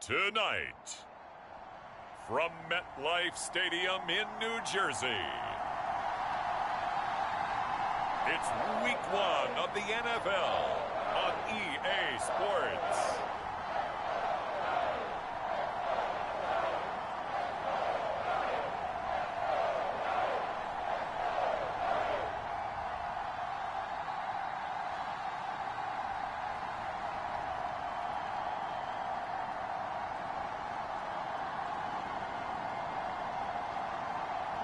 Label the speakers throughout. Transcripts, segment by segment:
Speaker 1: Tonight, from MetLife Stadium in New Jersey, it's Week 1 of the NFL on EA Sports.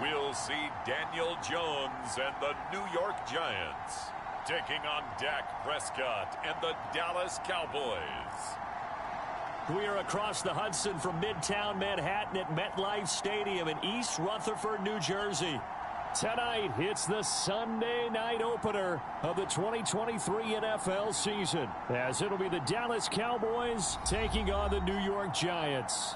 Speaker 1: We'll see Daniel Jones and the New York Giants taking on Dak Prescott and the Dallas Cowboys.
Speaker 2: We are across the Hudson from Midtown Manhattan at MetLife Stadium in East Rutherford, New Jersey. Tonight, it's the Sunday night opener of the 2023 NFL season, as it'll be the Dallas Cowboys taking on the New York Giants.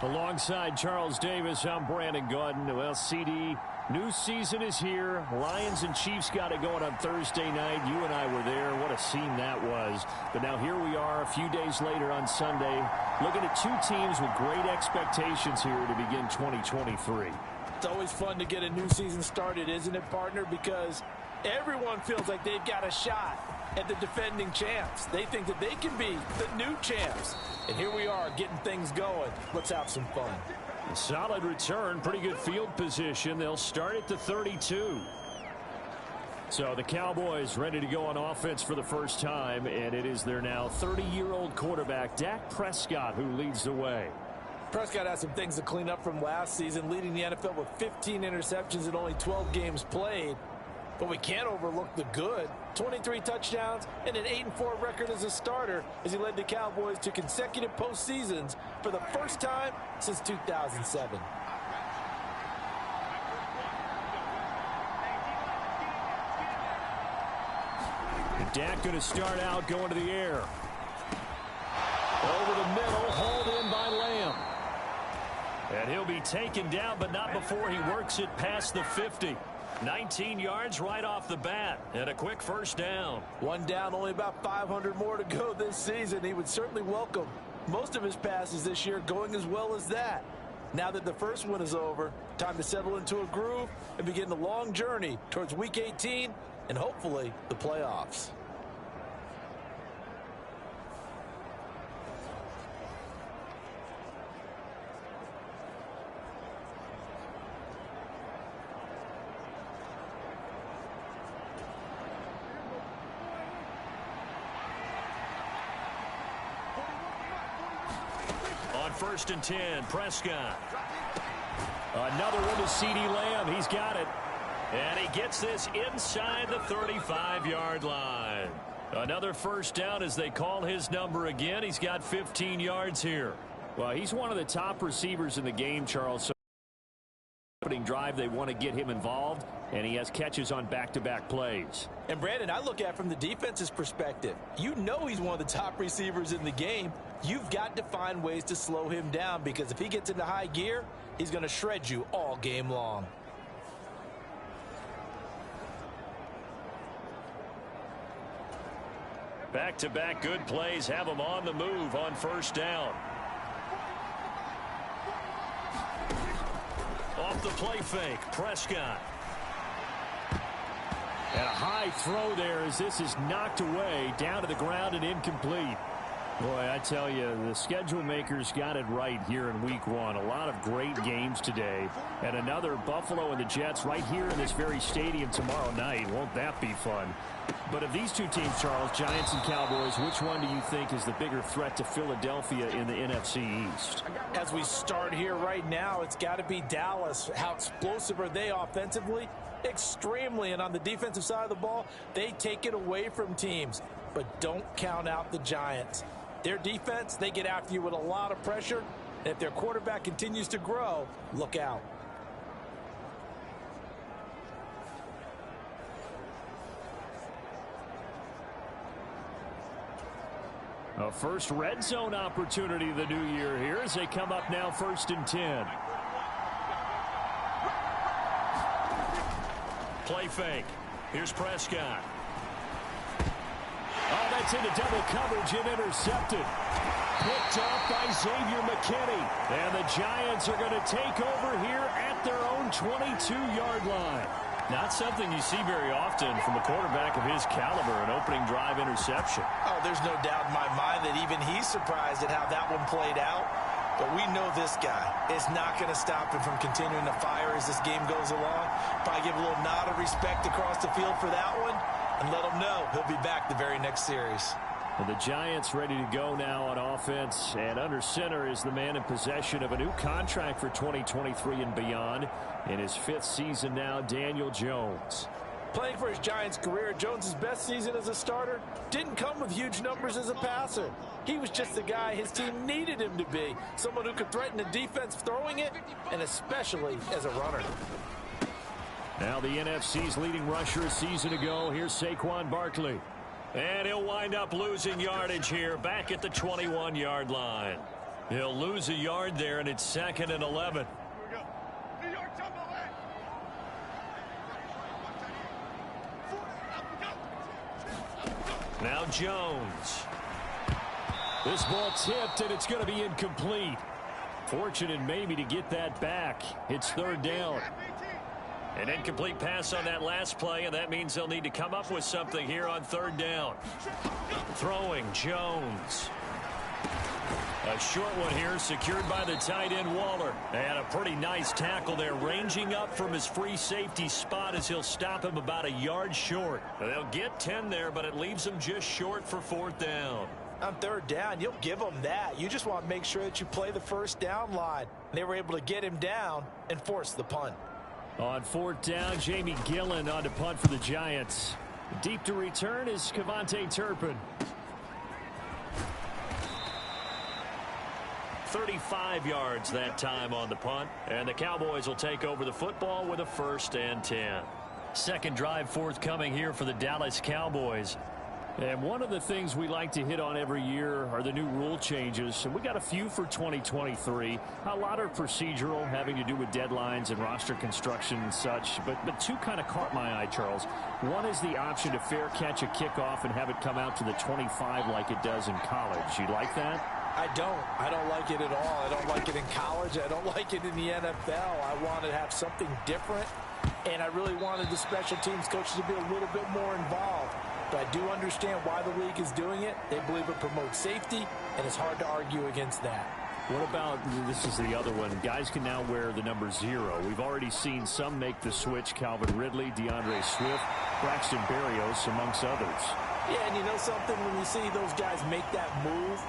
Speaker 2: Alongside Charles Davis, I'm Brandon Gaudin. Well, CD, new season is here. Lions and Chiefs got it going on Thursday night. You and I were there. What a scene that was. But now here we are a few days later on Sunday, looking at two teams with great expectations here to begin 2023.
Speaker 3: It's always fun to get a new season started, isn't it, partner? Because everyone feels like they've got a shot at the defending champs. They think that they can be the new champs. And here we are getting things going. Let's have some fun.
Speaker 2: Solid return, pretty good field position. They'll start at the 32. So the Cowboys ready to go on offense for the first time, and it is their now 30-year-old quarterback, Dak Prescott, who leads the way.
Speaker 3: Prescott has some things to clean up from last season, leading the NFL with 15 interceptions in only 12 games played. But we can't overlook the good. 23 touchdowns and an 8-4 record as a starter as he led the Cowboys to consecutive postseasons for the first time since 2007.
Speaker 2: Dak going to start out going to the air. Over the middle, hauled in by Lamb. And he'll be taken down, but not before he works it past the 50. 19 yards right off the bat, and a quick first down.
Speaker 3: One down, only about 500 more to go this season. He would certainly welcome most of his passes this year going as well as that. Now that the first one is over, time to settle into a groove and begin the long journey towards Week 18 and hopefully the playoffs.
Speaker 2: First and 10, Prescott. Another one to CeeDee Lamb. He's got it. And he gets this inside the 35-yard line. Another first down as they call his number again. He's got 15 yards here. Well, he's one of the top receivers in the game, Charles. So opening drive, they want to get him involved, and he has catches on back-to-back plays.
Speaker 3: And, Brandon, I look at it from the defense's perspective. You know he's one of the top receivers in the game. You've got to find ways to slow him down because if he gets into high gear, he's going to shred you all game long.
Speaker 2: Back-to-back good plays have him on the move on first down. Off the play fake, Prescott. And a high throw there as this is knocked away, down to the ground and incomplete. Boy, I tell you, the schedule makers got it right here in Week 1. A lot of great games today. And another Buffalo and the Jets right here in this very stadium tomorrow night. Won't that be fun? But of these two teams, Charles, Giants and Cowboys, which one do you think is the bigger threat to Philadelphia in the NFC East?
Speaker 3: As we start here right now, it's got to be Dallas. How explosive are they offensively? Extremely. And on the defensive side of the ball, they take it away from teams. But don't count out the Giants. Their defense, they get after you with a lot of pressure. And if their quarterback continues to grow, look out.
Speaker 2: A first red zone opportunity the new year here as they come up now first and 10. Play fake. Here's Prescott. Oh, that gets into double coverage and intercepted. Picked off by Xavier McKinney. And the Giants are going to take over here at their own 22-yard line. Not something you see very often from a quarterback of his caliber, an opening drive interception.
Speaker 3: Oh, there's no doubt in my mind that even he's surprised at how that one played out. But we know this guy is not going to stop him from continuing to fire as this game goes along. Probably give a little nod of respect across the field for that one and let him know he'll be back the very next series.
Speaker 2: And the Giants ready to go now on offense. And under center is the man in possession of a new contract for 2023 and beyond. In his 5th season now, Daniel Jones.
Speaker 3: Playing for his Giants career, Jones' best season as a starter didn't come with huge numbers as a passer. He was just the guy his team needed him to be. Someone who could threaten the defense throwing it, and especially as a runner.
Speaker 2: Now the NFC's leading rusher a season ago. Here's Saquon Barkley. And he'll wind up losing yardage here back at the 21-yard line. He'll lose a yard there, and it's 2nd and 11. Now Jones. This ball tipped, and it's going to be incomplete. Fortunate maybe to get that back. It's 3rd down. An incomplete pass on that last play, and that means they'll need to come up with something here on 3rd down. Throwing Jones. A short one here secured by the tight end Waller. And a pretty nice tackle there, ranging up from his free safety spot as he'll stop him about a yard short. They'll get 10 there, but it leaves them just short for 4th down.
Speaker 3: On 3rd down, you'll give them that. You just want to make sure that you play the 1st down line. They were able to get him down and force the punt.
Speaker 2: On 4th down, Jamie Gillen on to punt for the Giants. Deep to return is Kevontae Turpin. 35 yards that time on the punt, and the Cowboys will take over the football with a 1st and 10. Second drive forthcoming here for the Dallas Cowboys. And one of the things we like to hit on every year are the new rule changes. And we got a few for 2023. A lot are procedural, having to do with deadlines and roster construction and such. But two kind of caught my eye, Charles. One is the option to fair catch a kickoff and have it come out to the 25 like it does in college. You like that?
Speaker 3: I don't like it at all. I don't like it in college. I don't like it in the NFL. I want to have something different. And I really wanted the special teams coaches to be a little bit more involved. But I do understand why the league is doing it. They believe it promotes safety, and it's hard to argue against that.
Speaker 2: What about, this is the other one, guys can now wear the number 0. We've already seen some make the switch, Calvin Ridley, DeAndre Swift, Braxton Berrios, amongst others.
Speaker 3: Yeah, and you know something, when you see those guys make that move,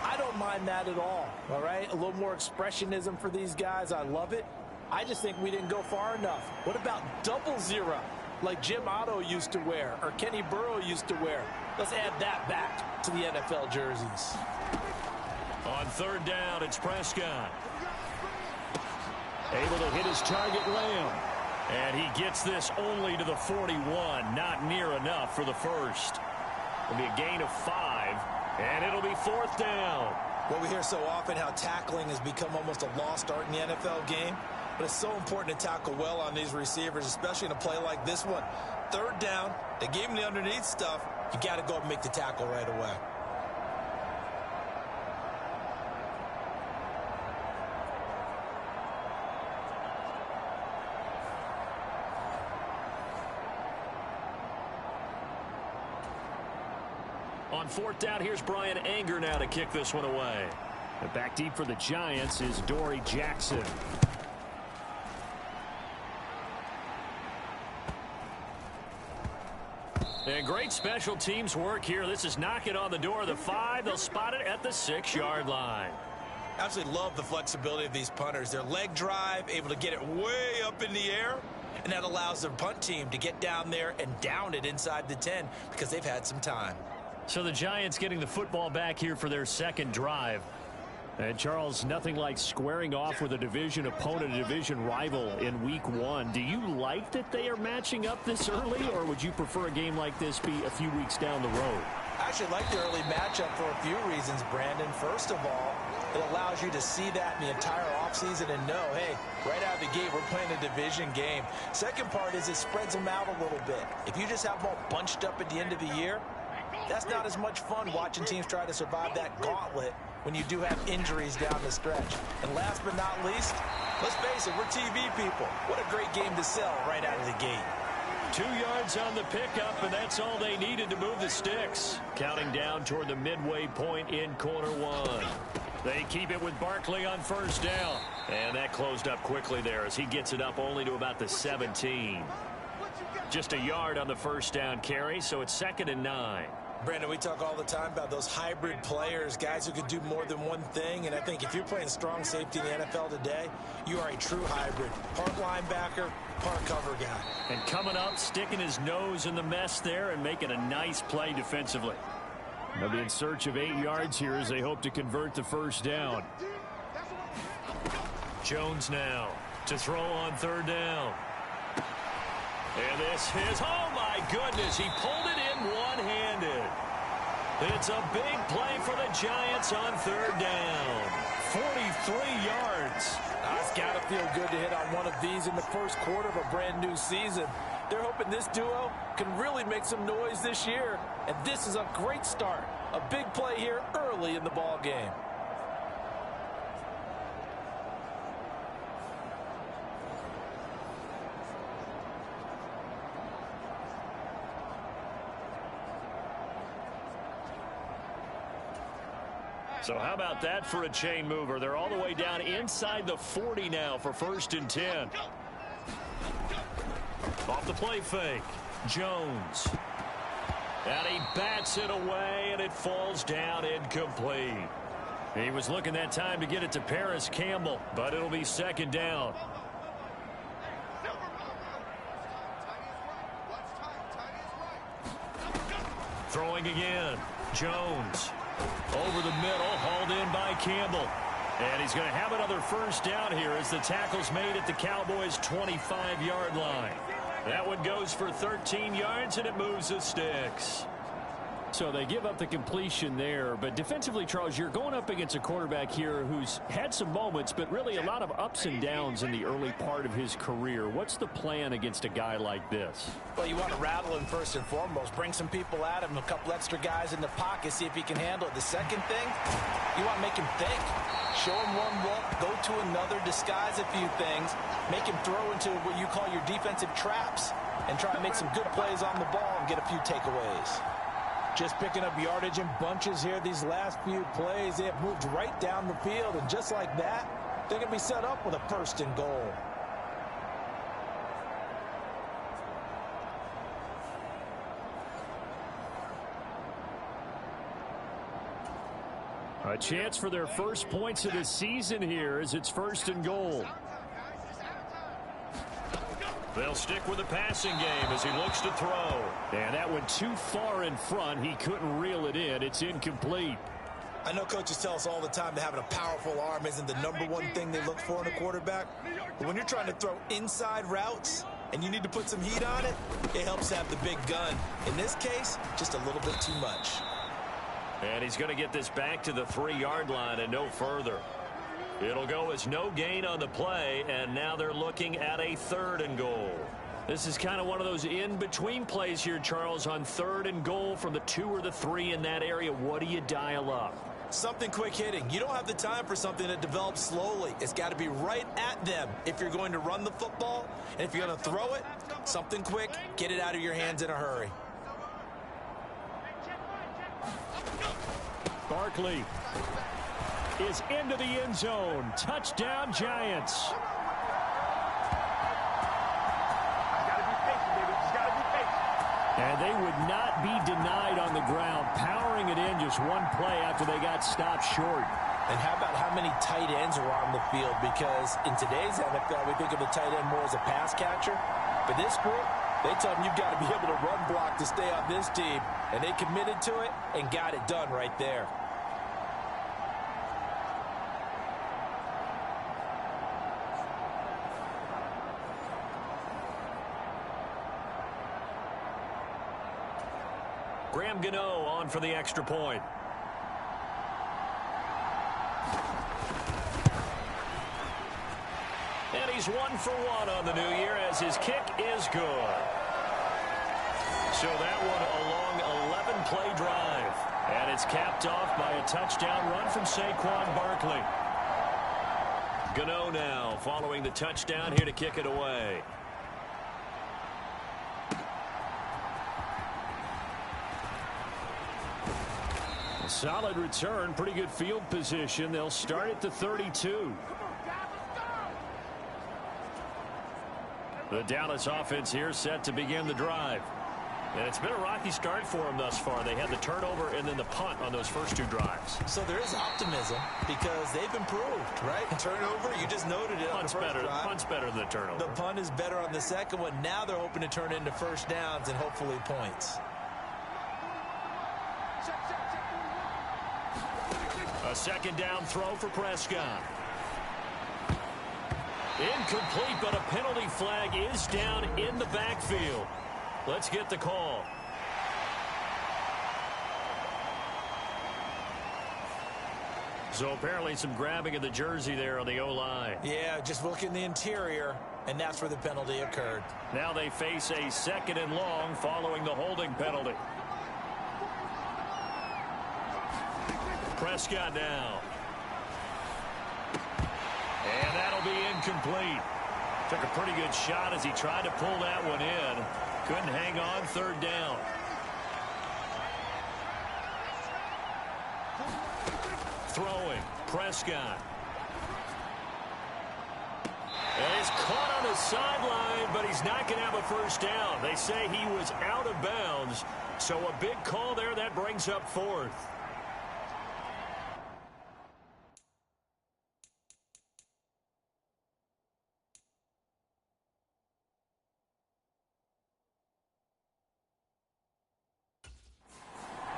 Speaker 3: I don't mind that at all right? A little more expressionism for these guys. I love it. I just think we didn't go far enough. What about double 0? Like Jim Otto used to wear or Kenny Burrow used to wear. Let's add that back to the NFL jerseys.
Speaker 2: On 3rd down, it's Prescott. Able to hit his target, Lamb. And he gets this only to the 41. Not near enough for the 1st. It'll be a gain of 5, and it'll be 4th down.
Speaker 3: Well, we hear so often how tackling has become almost a lost art in the NFL game. But it's so important to tackle well on these receivers, especially in a play like this one. 3rd down, they gave him the underneath stuff. You got to go and make the tackle right away.
Speaker 2: On 4th down, here's Brian Anger now to kick this one away. And back deep for the Giants is Dory Jackson. And great special teams work here. This is knocking on the door of the 5. They'll spot it at the 6-yard line.
Speaker 3: Absolutely love the flexibility of these punters. Their leg drive, able to get it way up in the air, and that allows their punt team to get down there and down it inside the 10 because they've had some time.
Speaker 2: So the Giants getting the football back here for their 2nd drive. And Charles, nothing like squaring off with a division opponent, a division rival in week 1. Do you like that they are matching up this early, or would you prefer a game like this be a few weeks down the road?
Speaker 3: I actually like the early matchup for a few reasons, Brandon. First of all, it allows you to see that in the entire offseason and know, hey, right out of the gate, we're playing a division game. Second part is it spreads them out a little bit. If you just have them all bunched up at the end of the year, That's not as much fun watching teams try to survive that gauntlet when you do have injuries down the stretch. And last but not least, let's face it, we're TV people. What a great game to sell right out of the gate.
Speaker 2: 2 yards on the pickup, and that's all they needed to move the sticks. Counting down toward the midway point in quarter one. They keep it with Barkley on first down. And that closed up quickly there as he gets it up only to about the 17. Just a yard on the first down carry, so it's 2nd and 9.
Speaker 3: Brandon, we talk all the time about those hybrid players, guys who can do more than one thing. And I think if you're playing strong safety in the NFL today, you are a true hybrid. Part linebacker, part cover guy.
Speaker 2: And coming up, sticking his nose in the mess there and making a nice play defensively. They'll be in search of 8 yards here as they hope to convert the first down. Jones now to throw on 3rd down. And this is, oh my goodness, he pulled it in one-handed. It's a big play for the Giants on 3rd down. 43 yards.
Speaker 3: It's got to feel good to hit on one of these in the first quarter of a brand new season. They're hoping this duo can really make some noise this year. And this is a great start. A big play here early in the ball game.
Speaker 2: So how about that for a chain mover? They're all the way down inside the 40 now for 1st and 10. Off the play fake. Jones. And he bats it away, and it falls down incomplete. He was looking that time to get it to Paris Campbell, but it'll be 2nd down. Throwing again. Jones. Over the middle, hauled in by Campbell. And he's going to have another first down here as the tackle's made at the Cowboys' 25-yard line. That one goes for 13 yards, and it moves the sticks. So they give up the completion there. But defensively, Charles, you're going up against a quarterback here who's had some moments, but really a lot of ups and downs in the early part of his career. What's the plan against a guy like this?
Speaker 3: Well, you want to rattle him first and foremost. Bring some people at him, a couple extra guys in the pocket, see if he can handle it. The second thing, you want to make him think. Show him one look, go to another, disguise a few things, make him throw into what you call your defensive traps, and try to make some good plays on the ball and get a few takeaways. Just picking up yardage in bunches here these last few plays. They have moved right down the field, and just like that, they're going to be set up with a 1st and goal.
Speaker 2: A chance for their first points of the season here as it's 1st and goal. They'll stick with the passing game as he looks to throw. And that went too far in front. He couldn't reel it in. It's incomplete.
Speaker 3: I know coaches tell us all the time that having a powerful arm isn't the #1 thing they look for in a quarterback. But when you're trying to throw inside routes and you need to put some heat on it, it helps have the big gun. In this case, just a little bit too much.
Speaker 2: And he's going to get this back to the 3-yard line and no further. It'll go as no gain on the play, and now they're looking at a 3rd and goal. This is kind of one of those in-between plays here, Charles, on 3rd and goal from the 2 or the 3 in that area. What do you dial up?
Speaker 3: Something quick hitting. You don't have the time for something that develops slowly. It's got to be right at them if you're going to run the football. And if you're going to throw it, something quick, get it out of your hands in a hurry.
Speaker 2: Barkley is into the end zone. Touchdown, Giants. And they would not be denied on the ground, powering it in just one play after they got stopped short.
Speaker 3: And how about how many tight ends are on the field? Because in today's NFL, we think of the tight end more as a pass catcher. But this group, they tell them you've got to be able to run block to stay on this team. And they committed to it and got it done right there.
Speaker 2: Graham Gano on for the extra point. And he's 1 for 1 on the new year as his kick is good. So that one a long 11-play drive. And it's capped off by a touchdown run from Saquon Barkley. Gano now following the touchdown here to kick it away. A solid return, pretty good field position. They'll start at the 32. The Dallas offense here set to begin the drive. And it's been a rocky start for them thus far. They had the turnover and then the punt on those first two drives.
Speaker 3: So there is optimism because they've improved, right? Turnover, you just noted it on the first drive.
Speaker 2: Punt's better than the turnover.
Speaker 3: The punt is better on the second one. Now they're hoping to turn it into first downs and hopefully points.
Speaker 2: A second down throw for Prescott. Incomplete, but a penalty flag is down in the backfield. Let's get the call. So apparently some grabbing of the jersey there on the O-line.
Speaker 3: Yeah, just look in the interior, and that's where the penalty occurred.
Speaker 2: Now they face a second and long following the holding penalty. Prescott now. And that'll be incomplete. Took a pretty good shot as he tried to pull that one in. Couldn't hang on, third down. Throwing, Prescott. And he's caught on the sideline, but he's not going to have a first down. They say he was out of bounds, so a big call there that brings up fourth.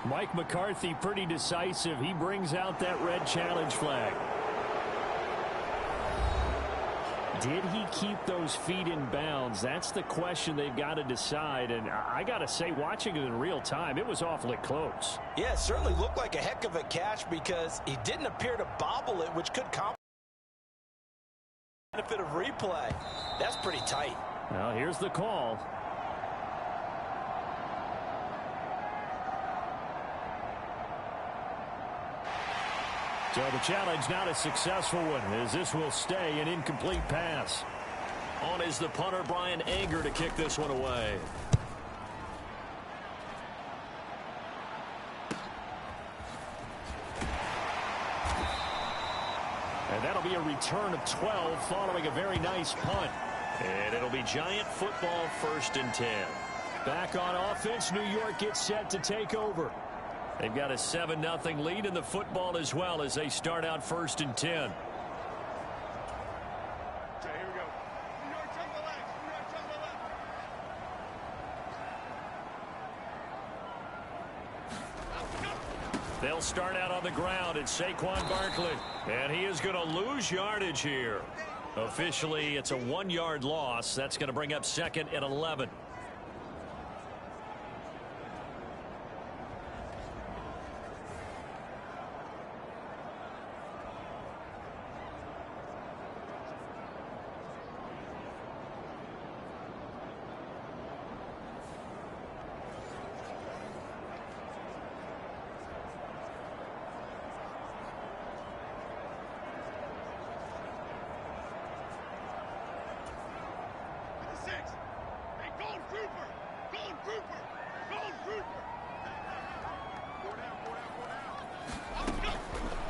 Speaker 2: Mike McCarthy pretty decisive. He brings out that red challenge flag. Did he keep those feet in bounds? That's the question they've got to decide. And I got to say, watching it in real time, it was awfully close.
Speaker 3: Yeah, it certainly looked like a heck of a catch because he didn't appear to bobble it, which could benefit of replay. That's pretty tight.
Speaker 2: Well, here's the call. So the challenge not a successful one, as this will stay an incomplete pass. On is the punter, Brian Anger, to kick this one away. And that'll be a return of 12 following a very nice punt. And it'll be Giant football, 1st and 10. Back on offense, New York gets set to take over. They've got a 7-0 lead in the football as well as they start out 1st and 10.
Speaker 4: Okay, here we go. New York, check the legs. New York, check the legs.
Speaker 2: They'll start out on the ground. It's Saquon Barkley. And he is going to lose yardage here. Officially, it's a 1-yard loss. That's going to bring up 2nd and 11.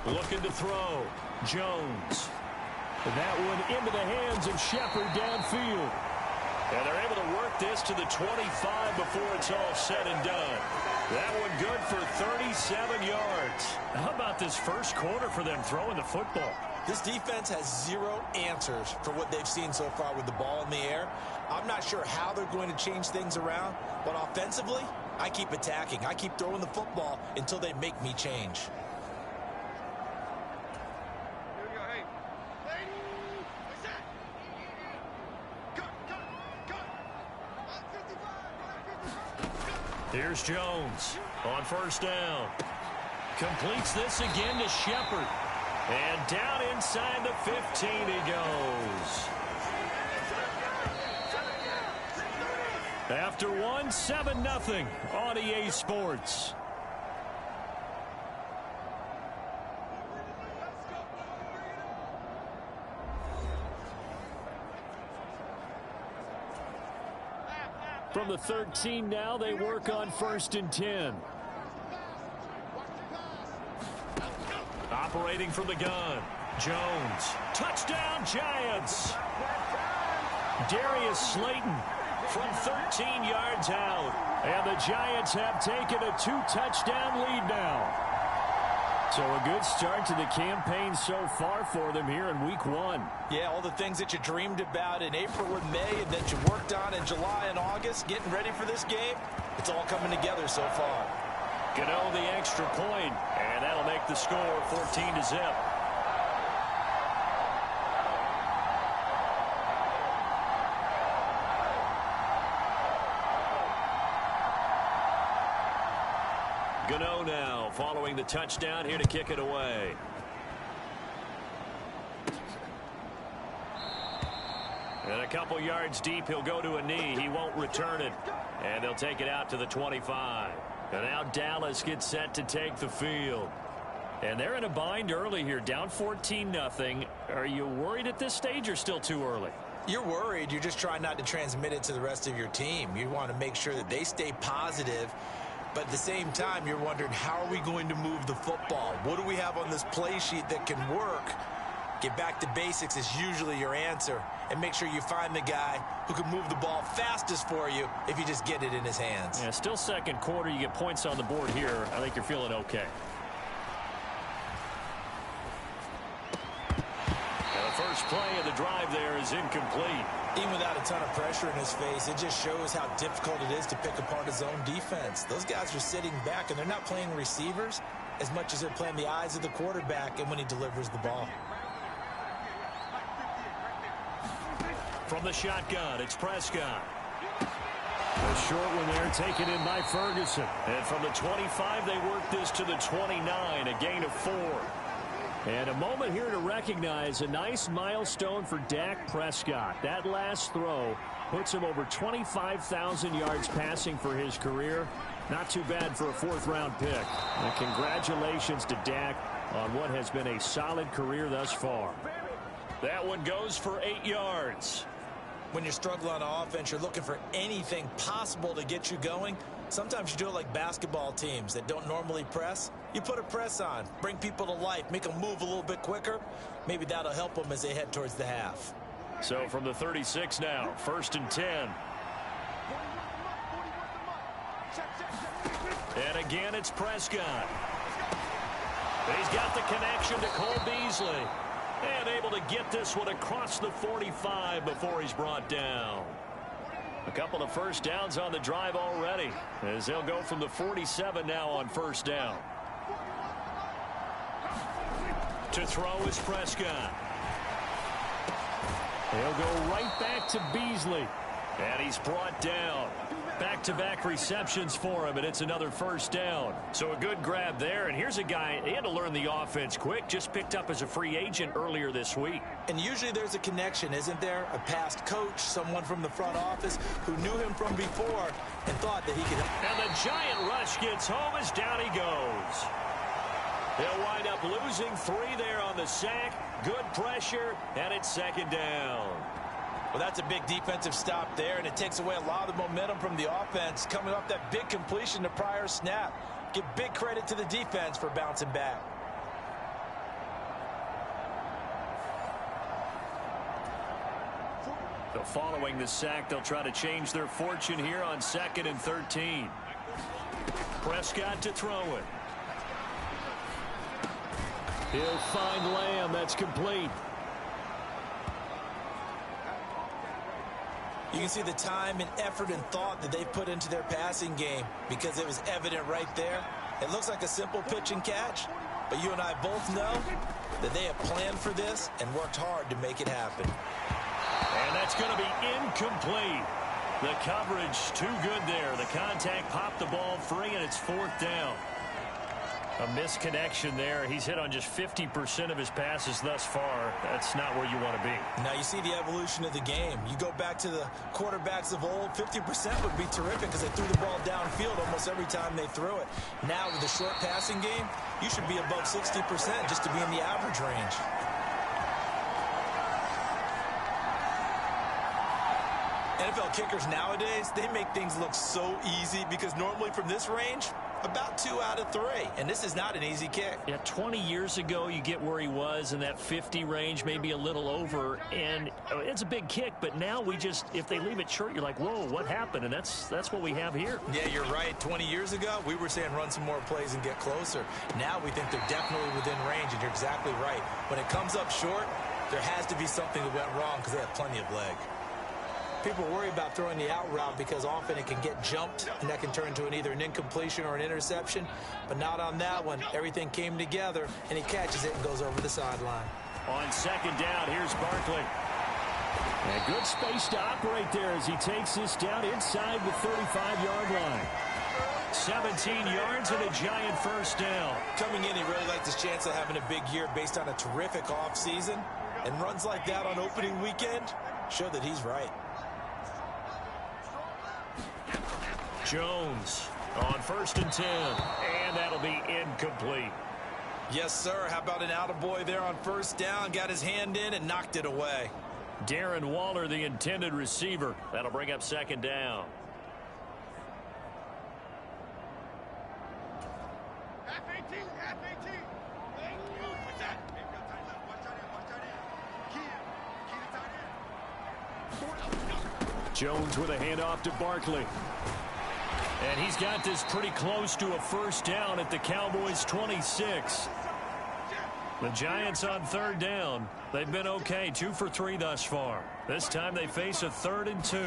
Speaker 2: Looking to throw. Jones. That one into the hands of Shepard downfield. And they're able to work this to the 25 before it's all said and done. That one good for 37 yards. How about this first quarter for them throwing the football?
Speaker 3: This defense has zero answers for what they've seen so far with the ball in the air. I'm not sure how they're going to change things around, but offensively, I keep attacking. I keep throwing the football until they make me change.
Speaker 2: Here's Jones on 1st down. Completes this again to Shepard. And down inside the 15 he goes. After one, 7-0 on EA Sports. From the 13 now, they work on 1st and 10. Operating from the gun, Jones. Touchdown, Giants. Darius Slayton from 13 yards out. And the Giants have taken a 2-touchdown lead now. So a good start to the campaign so far for them here in week 1.
Speaker 3: Yeah, all the things that you dreamed about in April and May and that you worked on in July and August, getting ready for this game, it's all coming together so far.
Speaker 2: Gano the extra point, and that'll make the score 14-0. Gano now following the touchdown here to kick it away. And a couple yards deep, he'll go to a knee. He won't return it. And they'll take it out to the 25. And now Dallas gets set to take the field. And they're in a bind early here, down 14-0. Are you worried at this stage or still too early?
Speaker 3: You're worried. You're just trying not to transmit it to the rest of your team. You want to make sure that they stay positive. But at the same time, you're wondering, how are we going to move the football? What do we have on this play sheet that can work? Get back to basics is usually your answer. And make sure you find the guy who can move the ball fastest for you if you just get it in his hands.
Speaker 2: Yeah, still second quarter. You get points on the board here. I think you're feeling okay. And the first play of the drive there is incomplete.
Speaker 3: Even without a ton of pressure in his face, it just shows how difficult it is to pick apart his own defense. Those guys are sitting back, and they're not playing receivers as much as they're playing the eyes of the quarterback and when he delivers the ball.
Speaker 2: From the shotgun, it's Prescott. A short one there, taken in by Ferguson. And from the 25, they work this to the 29, a gain of 4. And a moment here to recognize a nice milestone for Dak Prescott. That last throw puts him over 25,000 yards passing for his career. Not too bad for a 4th-round pick. And congratulations to Dak on what has been a solid career thus far. That one goes for 8 yards.
Speaker 3: When you're struggling on offense, you're looking for anything possible to get you going. Sometimes you do it like basketball teams that don't normally press. You put a press on, bring people to life, make them move a little bit quicker. Maybe that'll help them as they head towards the half.
Speaker 2: So from the 36 now, 1st and 10. And again, it's Prescott. He's got the connection to Cole Beasley. And able to get this one across the 45 before he's brought down. A couple of first downs on the drive already, as they'll go from the 47 now on 1st down. To throw is Prescott. He'll go right back to Beasley. And he's brought down. Back-to-back receptions for him, and it's another 1st down. So a good grab there, and here's a guy, he had to learn the offense quick, just picked up as a free agent earlier this week.
Speaker 3: And usually there's a connection, isn't there? A past coach, someone from the front office who knew him from before and thought that he could.
Speaker 2: And the giant rush gets home as down he goes. He'll wind up losing 3 there on the sack. Good pressure, and it's 2nd down.
Speaker 3: Well, that's a big defensive stop there, and it takes away a lot of the momentum from the offense. Coming off that big completion to prior snap. Give big credit to the defense for bouncing back.
Speaker 2: So following the sack, they'll try to change their fortune here on 2nd and 13. Prescott to throw it. He'll find Lamb. That's complete.
Speaker 3: You can see the time and effort and thought that they've put into their passing game because it was evident right there. It looks like a simple pitch and catch, but you and I both know that they have planned for this and worked hard to make it happen.
Speaker 2: And that's going to be incomplete. The coverage too good there. The contact popped the ball free, and it's 4th down. A misconnection there. He's hit on just 50% of his passes thus far. That's not where you want to be.
Speaker 3: Now you see the evolution of the game. You go back to the quarterbacks of old, 50% would be terrific because they threw the ball downfield almost every time they threw it. Now with the short passing game, you should be above 60% just to be in the average range. NFL kickers nowadays, they make things look so easy because normally from this range, about 2 out of 3. And this is not an easy kick.
Speaker 2: Yeah, 20 years ago, you get where he was in that 50 range, maybe a little over. And it's a big kick, but now we just, if they leave it short, you're like, whoa, what happened? And that's what we have here.
Speaker 3: Yeah, you're right. 20 years ago, we were saying run some more plays and get closer. Now we think they're definitely within range, and you're exactly right. When it comes up short, there has to be something that went wrong because they have plenty of leg. People worry about throwing the out route because often it can get jumped, and that can turn into either an incompletion or an interception. But not on that one. Everything came together, and he catches it and goes over the sideline.
Speaker 2: On second down, here's Barkley. And good space to operate there as he takes this down inside the 35-yard line. 17 yards and a giant first down.
Speaker 3: Coming in, he really liked his chance of having a big year based on a terrific offseason. And runs like that on opening weekend show that he's right.
Speaker 2: Jones on 1st and 10, and that'll be incomplete.
Speaker 3: Yes, sir. How about an attaboy there on first down? Got his hand in and knocked it away.
Speaker 2: Darren Waller, the intended receiver. That'll bring up second down.
Speaker 4: F-18, F-18. What's that?
Speaker 2: Jones with a handoff to Barkley. And he's got this pretty close to a first down at the Cowboys' 26. The Giants on third down. They've been okay, 2 for 3 thus far. This time they face a 3rd and 2.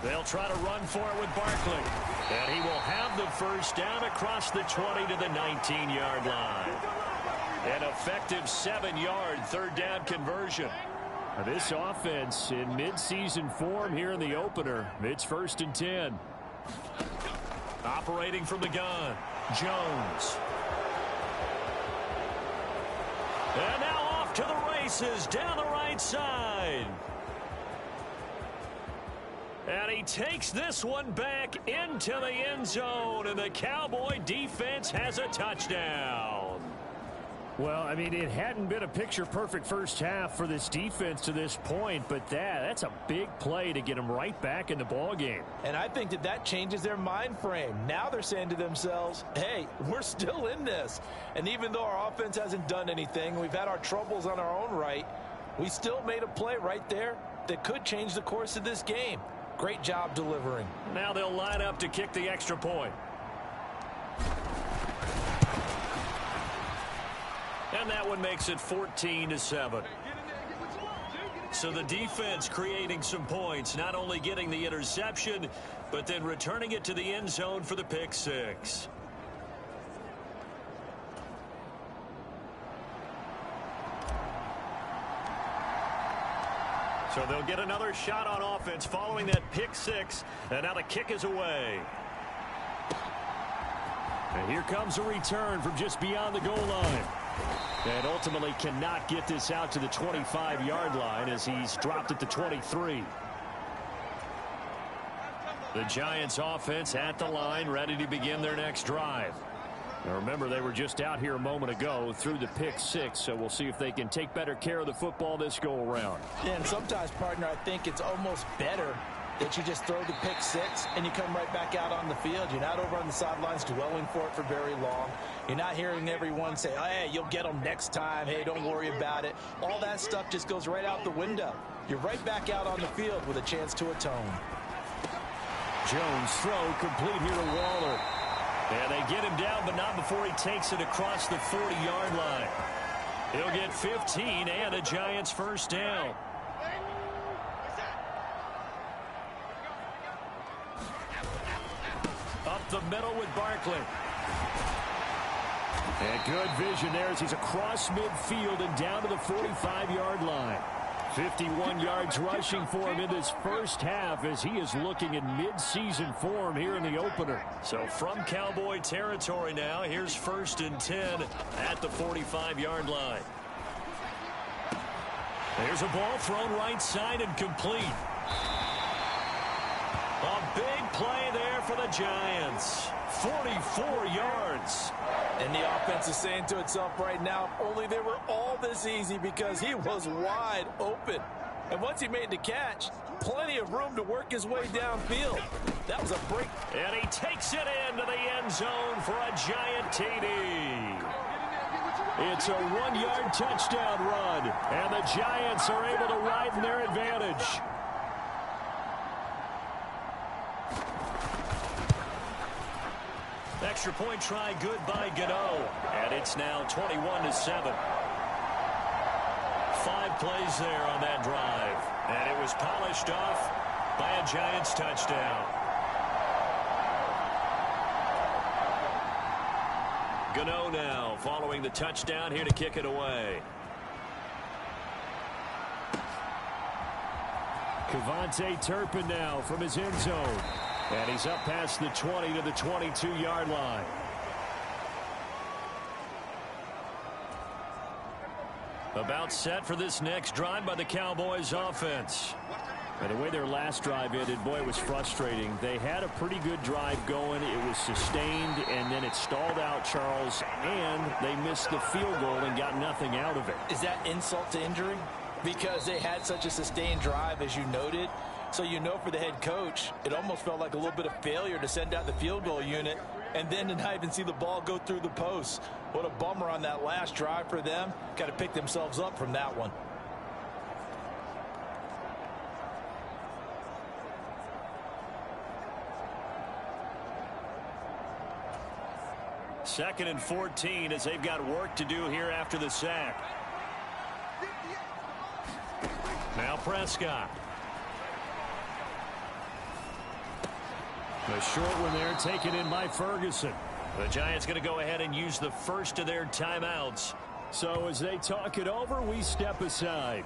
Speaker 2: They'll try to run for it with Barkley. And he will have the first down across the 20 to the 19-yard line. An effective 7-yard third down conversion. This offense in midseason form here in the opener. It's 1st and 10. Operating from the gun, Jones. And now off to the races down the right side. And he takes this one back into the end zone, and the Cowboy defense has a touchdown. Well, I mean, it hadn't been a picture-perfect first half for this defense to this point, but that's a big play to get them right back in the ballgame.
Speaker 3: And I think that changes their mind frame. Now they're saying to themselves, hey, we're still in this. And even though our offense hasn't done anything, we've had our troubles on our own right, we still made a play right there that could change the course of this game. Great job delivering.
Speaker 2: Now they'll line up to kick the extra point. And that one makes it 14-7. So the defense creating some points, not only getting the interception, but then returning it to the end zone for the pick six. So they'll get another shot on offense following that pick six, and now the kick is away. And here comes a return from just beyond the goal line. And ultimately cannot get this out to the 25-yard line as he's dropped at the 23. The Giants offense at the line, ready to begin their next drive. Now remember, they were just out here a moment ago through the pick six, so we'll see if they can take better care of the football this go-around.
Speaker 3: Yeah, and sometimes, partner, I think it's almost better that you just throw the pick six and you come right back out on the field. You're not over on the sidelines dwelling for it for very long. You're not hearing everyone say, oh, hey, you'll get them next time. Hey, don't worry about it. All that stuff just goes right out the window. You're right back out on the field with a chance to atone.
Speaker 2: Jones throw complete here to Waller. And they get him down, but not before he takes it across the 40-yard line. He'll get 15 and a Giants first down. Up the middle with Barkley. And good vision there as he's across midfield and down to the 45-yard line. 51 yards rushing for him in this first half as he is looking in mid-season form here in the opener. So from Cowboy territory now, here's 1st and 10 at the 45-yard line. There's a ball thrown right side and complete. A big play there for the Giants. 44 yards.
Speaker 3: And the offense is saying to itself right now, if only they were all this easy, because he was wide open. And once he made the catch, plenty of room to work his way downfield. That was a break.
Speaker 2: And he takes it into the end zone for a Giant TD. It's a 1-yard touchdown run, and the Giants are able to widen their advantage. Extra point try good by Gano, and it's now 21-7. 5 plays there on that drive, and it was polished off by a Giants touchdown. Gano now following the touchdown here to kick it away. Kevontae Turpin now from his end zone. And he's up past the 20 to the 22-yard line. About set for this next drive by the Cowboys offense. And the way their last drive ended, boy, it was frustrating. They had a pretty good drive going. It was sustained, and then it stalled out, Charles, and they missed the field goal and got nothing out of it.
Speaker 3: Is that insult to injury? Because they had such a sustained drive, as you noted. So you know, for the head coach, it almost felt like a little bit of failure to send out the field goal unit and then to not even see the ball go through the post. What a bummer on that last drive for them. Got to pick themselves up from that one.
Speaker 2: Second and 14 as they've got work to do here after the sack. Now Prescott. The short one there taken in by Ferguson. The Giants going to go ahead and use the first of their timeouts. So as they talk it over, we step aside.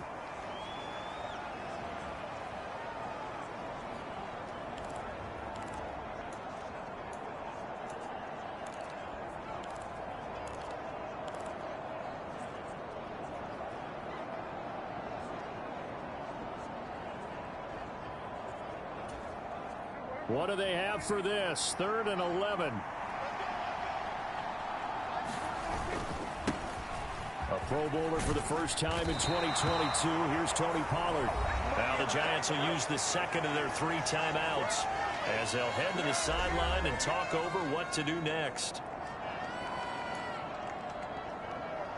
Speaker 2: What do they have for this? 3rd and 11. A Pro Bowler for the first time in 2022. Here's Tony Pollard. Now the Giants will use the second of their 3 timeouts as they'll head to the sideline and talk over what to do next.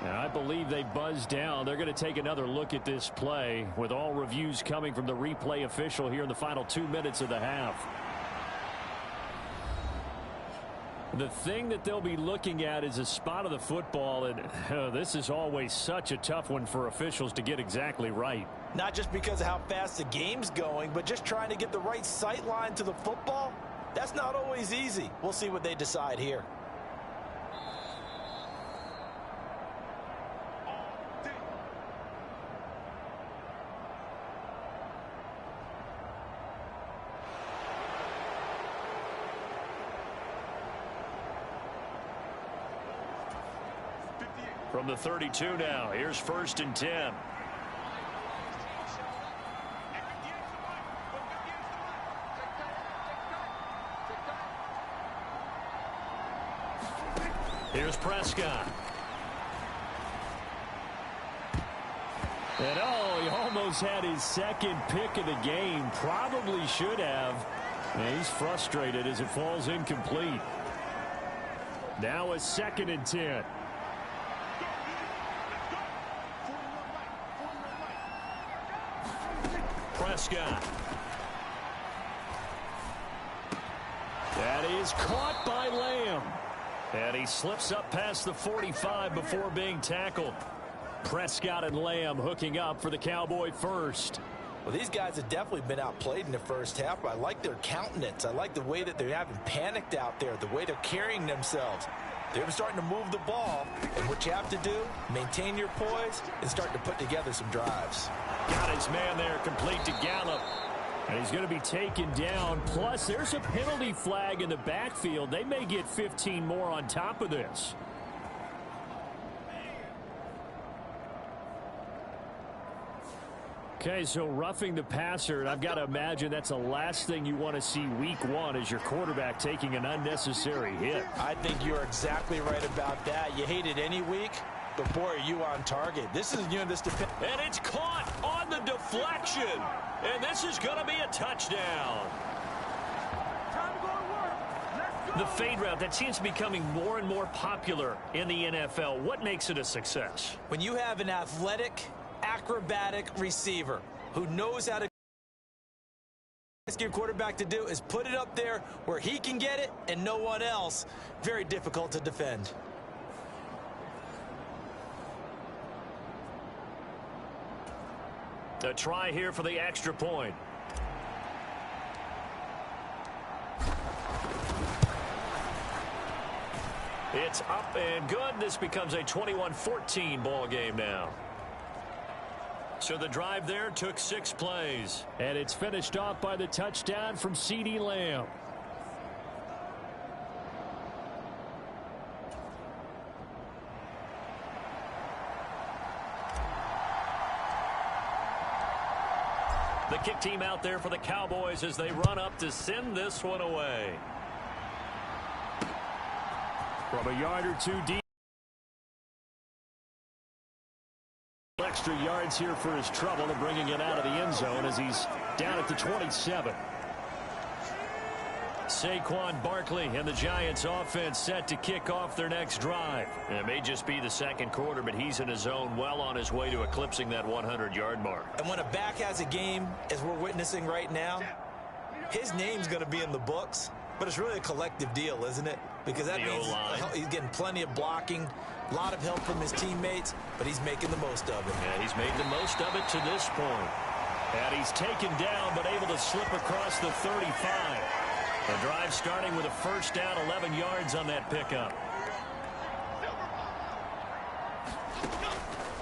Speaker 2: Now, I believe they buzzed down. They're going to take another look at this play with all reviews coming from the replay official here in the final 2 minutes of the half. The thing that they'll be looking at is a spot of the football, and this is always such a tough one for officials to get exactly right.
Speaker 3: Not just because of how fast the game's going, but just trying to get the right sight line to the football. That's not always easy. We'll see what they decide here.
Speaker 2: From the 32 now, here's 1st and 10. Here's Prescott. And he almost had his second pick of the game. Probably should have. And he's frustrated as it falls incomplete. Now a 2nd and 10. Prescott. That is caught by Lamb. And he slips up past the 45 before being tackled. Prescott and Lamb hooking up for the Cowboy first.
Speaker 3: Well, these guys have definitely been outplayed in the first half. I like their countenance. I like the way that they haven't panicked out there, the way they're carrying themselves. They were starting to move the ball, and what you have to do, maintain your poise and start to put together some drives.
Speaker 2: Got his man there, complete to Gallup. And he's going to be taken down. Plus, there's a penalty flag in the backfield. They may get 15 more on top of this. Okay, so roughing the passer, and I've got to imagine that's the last thing you want to see week one as your quarterback taking an unnecessary hit.
Speaker 3: I think you're exactly right about that. You hate it any week, but boy, are you on target. This is, this depends.
Speaker 2: And it's caught on the deflection. And this is going to be a touchdown.
Speaker 4: Time to go to work. Let's go.
Speaker 2: The fade route, that seems to be becoming more and more popular in the NFL. What makes it a success?
Speaker 3: When you have an athletic, acrobatic receiver who knows how to ask your quarterback to do is put it up there where he can get it and no one else, very difficult to defend.
Speaker 2: A try here for the extra point. It's up and good. This becomes a 21-14 ball game now. So the drive there took 6 plays. And it's finished off by the touchdown from CeeDee Lamb. The kick team out there for the Cowboys as they run up to send this one away. From a yard or two deep. Extra yards here for his trouble and bringing it out of the end zone as he's down at the 27. Saquon Barkley and the Giants offense set to kick off their next drive. It may just be the second quarter, but he's in his zone, well on his way to eclipsing that 100-yard mark.
Speaker 3: And when a back has a game, as we're witnessing right now, his name's going to be in the books, but it's really a collective deal, isn't it? Because that means he's getting plenty of blocking, a lot of help from his teammates, but he's making the most of it.
Speaker 2: Yeah, he's made the most of it to this point. And he's taken down, but able to slip across the 35. The drive starting with a first down, 11 yards on that pickup.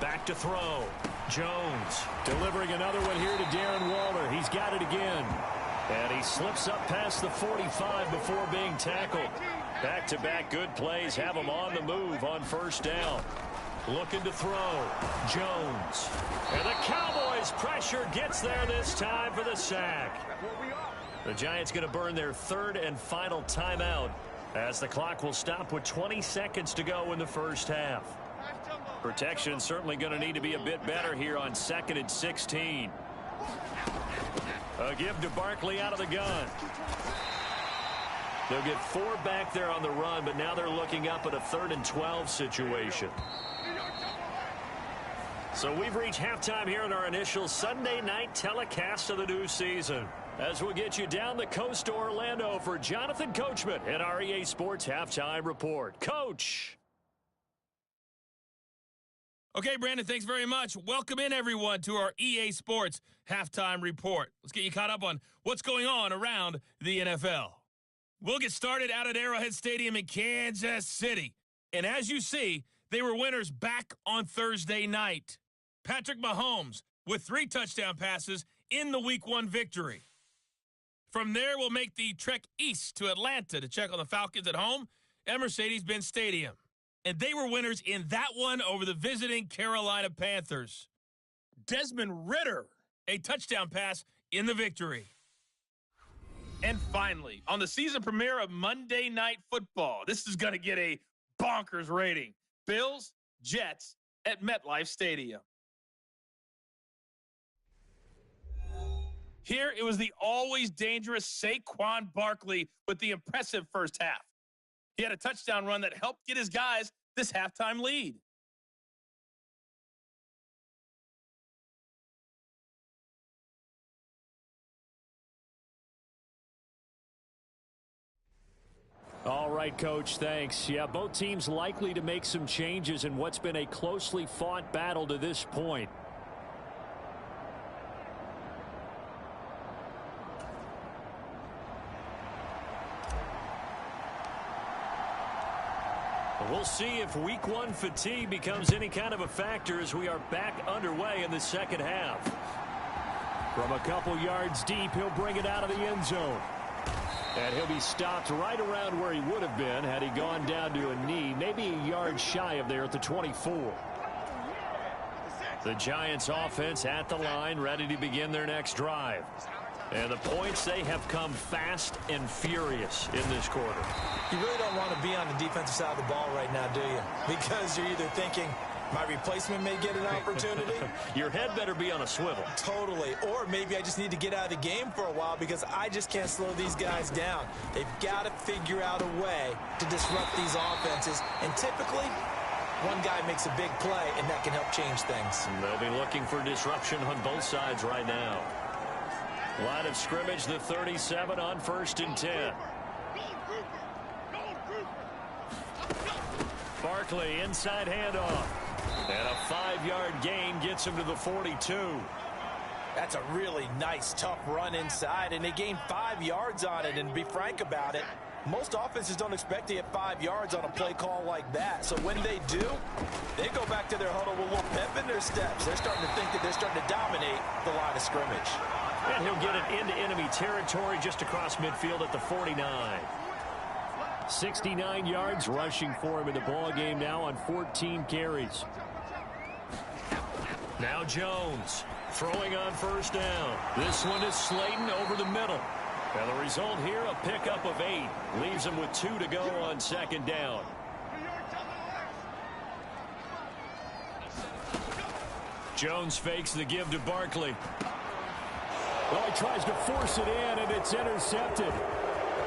Speaker 2: Back to throw. Jones delivering another one here to Darren Waller. He's got it again. And he slips up past the 45 before being tackled. Back-to-back good plays have him on the move on first down. Looking to throw. Jones. And the Cowboys pressure gets there this time for the sack. The Giants going to burn their third and final timeout as the clock will stop with 20 seconds to go in the first half. Protection certainly going to need to be a bit better here on 2nd and 16. A give to Barkley out of the gun. They'll get 4 back there on the run, but now they're looking up at a 3rd and 12 situation. So we've reached halftime here in our initial Sunday night telecast of the new season. As we'll get you down the coast to Orlando for Jonathan Coachman and our EA Sports Halftime Report. Coach.
Speaker 5: Okay, Brandon, thanks very much. Welcome in, everyone, to our EA Sports Halftime Report. Let's get you caught up on what's going on around the NFL. We'll get started out at Arrowhead Stadium in Kansas City. And as you see, they were winners back on Thursday night. Patrick Mahomes with 3 touchdown passes in the Week 1 victory. From there, we'll make the trek east to Atlanta to check on the Falcons at home at Mercedes-Benz Stadium. And they were winners in that one over the visiting Carolina Panthers. Desmond Ridder, a touchdown pass in the victory. And finally, on the season premiere of Monday Night Football, this is going to get a bonkers rating. Bills, Jets at MetLife Stadium. Here, it was the always dangerous Saquon Barkley with the impressive first half. He had a touchdown run that helped get his guys this halftime lead.
Speaker 2: All right, Coach, thanks. Yeah, both teams likely to make some changes in what's been a closely fought battle to this point. We'll see if week one fatigue becomes any kind of a factor as we are back underway in the second half. From a couple yards deep, he'll bring it out of the end zone. And he'll be stopped right around where he would have been had he gone down to a knee, maybe a yard shy of there at the 24. The Giants offense at the line, ready to begin their next drive. And the points, they have come fast and furious in this quarter.
Speaker 3: You really don't want to be on the defensive side of the ball right now, do you? Because you're either thinking, my replacement may get an opportunity.
Speaker 2: Your head better be on a swivel.
Speaker 3: Totally. Or maybe I just need to get out of the game for a while because I just can't slow these guys down. They've got to figure out a way to disrupt these offenses. And typically, one guy makes a big play, and that can help change things.
Speaker 2: And they'll be looking for disruption on both sides right now. Line of scrimmage, the 37 on 1st and 10. Barkley, inside handoff. And a 5-yard gain gets him to the 42.
Speaker 3: That's a really nice, tough run inside, and they gained 5 yards on it. And to be frank about it, most offenses don't expect to get 5 yards on a play call like that. So when they do, they go back to their huddle with a little pep in their steps. They're starting to think that they're starting to dominate the line of scrimmage.
Speaker 2: And he'll get it into enemy territory just across midfield at the 49. 69 yards rushing for him in the ball game now on 14 carries. Now Jones throwing on 1st down. This one is Slayton over the middle. And the result here, a pickup of 8. Leaves him with 2 to go on 2nd down. Jones fakes the give to Barkley. Well, he tries to force it in, and it's intercepted.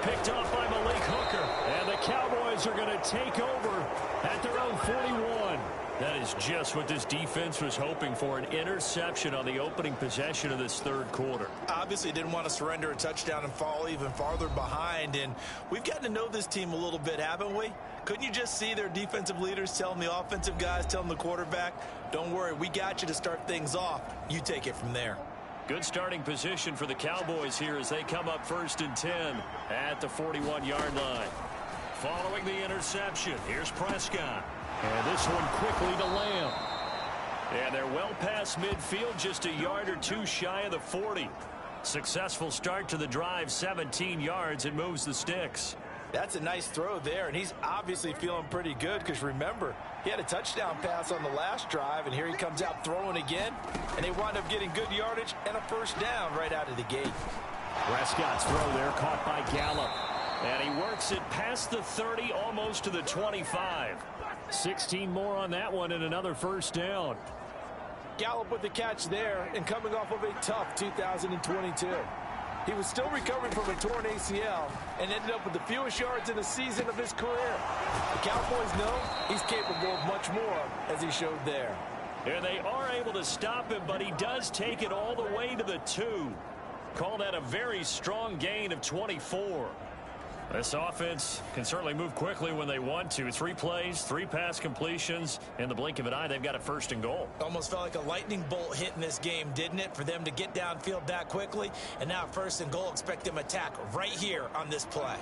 Speaker 2: Picked off by Malik Hooker. And the Cowboys are going to take over at their own 41. That is just what this defense was hoping for, an interception on the opening possession of this 3rd quarter.
Speaker 3: Obviously didn't want to surrender a touchdown and fall even farther behind, and we've gotten to know this team a little bit, haven't we? Couldn't you just see their defensive leaders telling the offensive guys, telling the quarterback, don't worry, we got you to start things off. You take it from there.
Speaker 2: Good starting position for the Cowboys here as they come up 1st and 10 at the 41-yard line. Following the interception, here's Prescott. And this one quickly to Lamb. And they're well past midfield, just a yard or 2 shy of the 40. Successful start to the drive, 17 yards, and moves the sticks.
Speaker 3: That's a nice throw there, and he's obviously feeling pretty good because, remember, he had a touchdown pass on the last drive, and here he comes out throwing again, and they wind up getting good yardage and a 1st down right out of the gate.
Speaker 2: Prescott's throw there caught by Gallup. And he works it past the 30, almost to the 25. 16 more on that one and another 1st down.
Speaker 3: Gallup with the catch there and coming off of a tough 2022. He was still recovering from a torn ACL and ended up with the fewest yards in the season of his career. The Cowboys know he's capable of much more, as he showed there.
Speaker 2: And they are able to stop him, but he does take it all the way to the 2. Call that a very strong gain of 24. This offense can certainly move quickly when they want to. 3 plays, 3 pass completions. In the blink of an eye, they've got a 1st and goal.
Speaker 3: Almost felt like a lightning bolt hit in this game, didn't it? For them to get downfield that quickly. And now 1st and goal, expect them to attack right here on this play.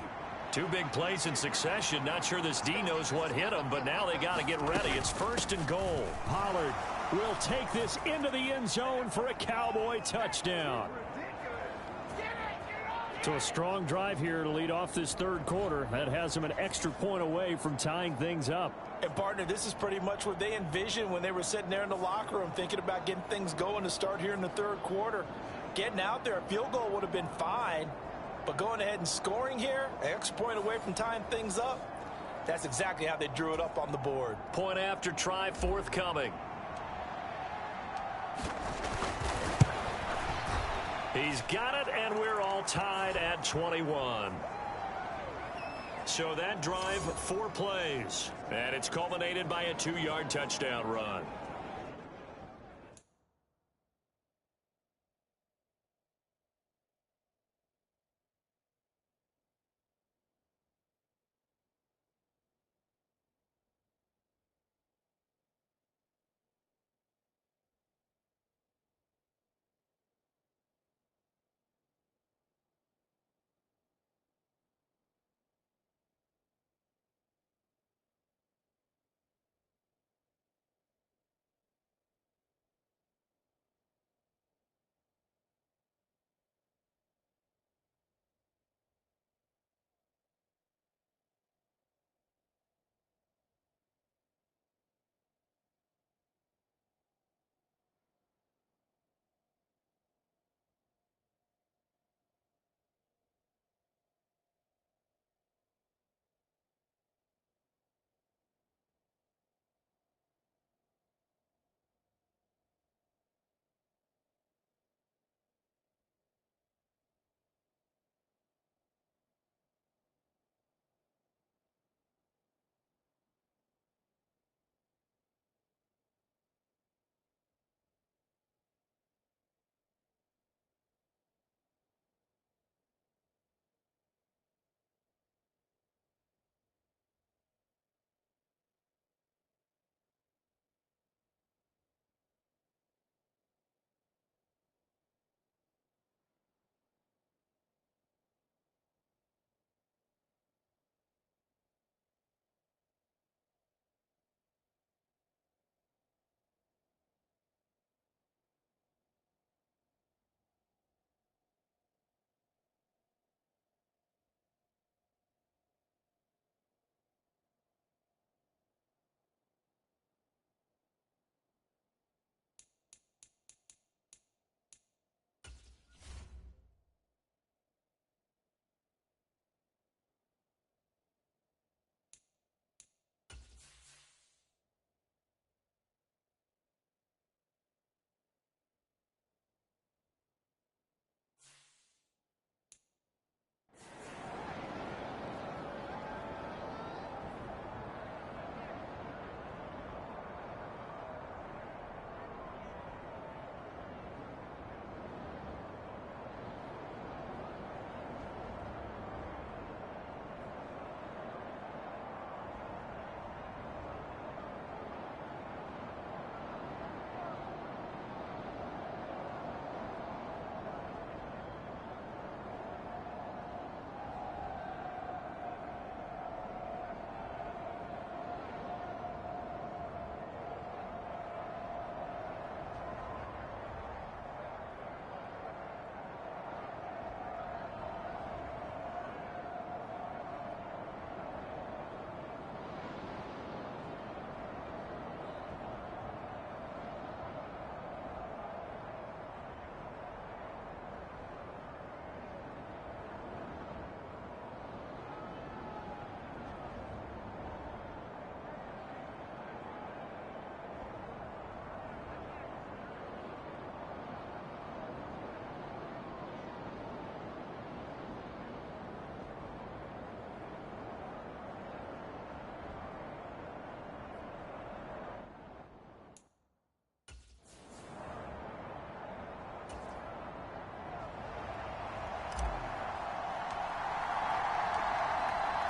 Speaker 2: 2 big plays in succession. Not sure this D knows what hit them, but now they got to get ready. It's 1st and goal. Pollard will take this into the end zone for a Cowboy touchdown. So a strong drive here to lead off this 3rd quarter. That has them an extra point away from tying things up.
Speaker 3: And, partner, this is pretty much what they envisioned when they were sitting there in the locker room thinking about getting things going to start here in the 3rd quarter. Getting out there, a field goal would have been fine. But going ahead and scoring here, an extra point away from tying things up, that's exactly how they drew it up on the board.
Speaker 2: Point after try forthcoming. He's got it, and we're all tied at 21. So that drive, 4 plays. And it's culminated by a 2-yard touchdown run.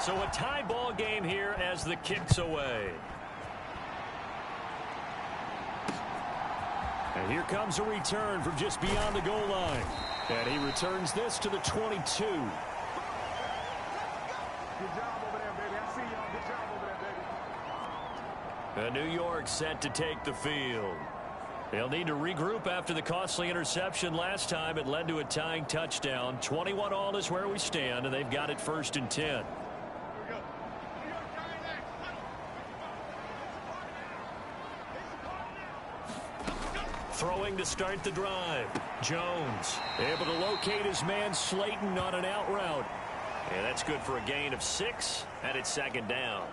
Speaker 2: So a tie ball game here as the kick's away. And here comes a return from just beyond the goal line. And he returns this to the 22.
Speaker 4: Good job over there, baby. I see y'all. Good job over there, baby.
Speaker 2: New York set to take the field. They'll need to regroup after the costly interception last time. It led to a tying touchdown. 21-all is where we stand, and they've got it 1st and 10. Throwing to start the drive. Jones able to locate his man Slayton on an out route. And that's good for a gain of 6, and it's 2nd down.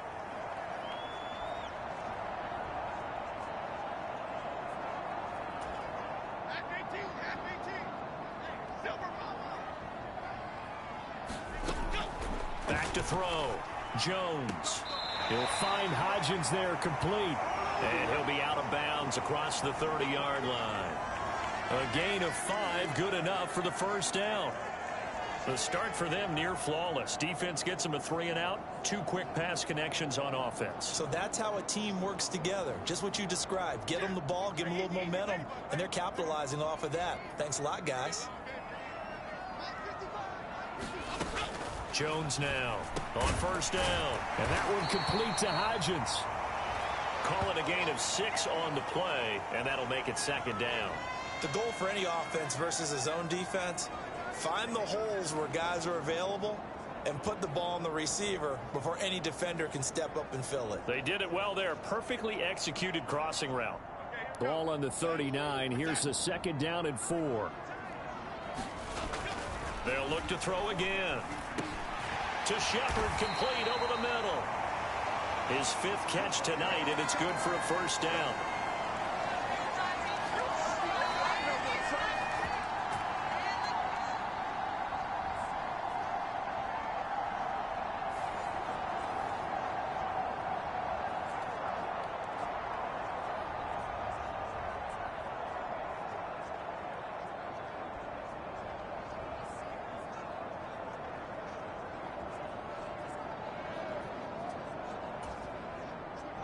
Speaker 2: Back to throw. Jones. He'll find Hodgins there complete. And he'll be out of bounds across the 30-yard line. A gain of 5, good enough for the 1st down. The start for them near flawless. Defense gets them a 3-and-out. 2 quick pass connections on offense.
Speaker 3: So that's how a team works together. Just what you described. Get them the ball, give them a little momentum, and they're capitalizing off of that. Thanks a lot, guys.
Speaker 2: Jones now on 1st down. And that one complete to Hodgins. Call it a gain of 6 on the play, and that'll make it 2nd down.
Speaker 3: The goal for any offense versus his own defense, find the holes where guys are available and put the ball on the receiver before any defender can step up and fill it.
Speaker 2: They did it well there. Perfectly executed crossing route. Ball on the 39. Here's the 2nd down and 4. They'll look to throw again. To Shepard, complete over the middle. His 5th catch tonight, and it's good for a 1st down.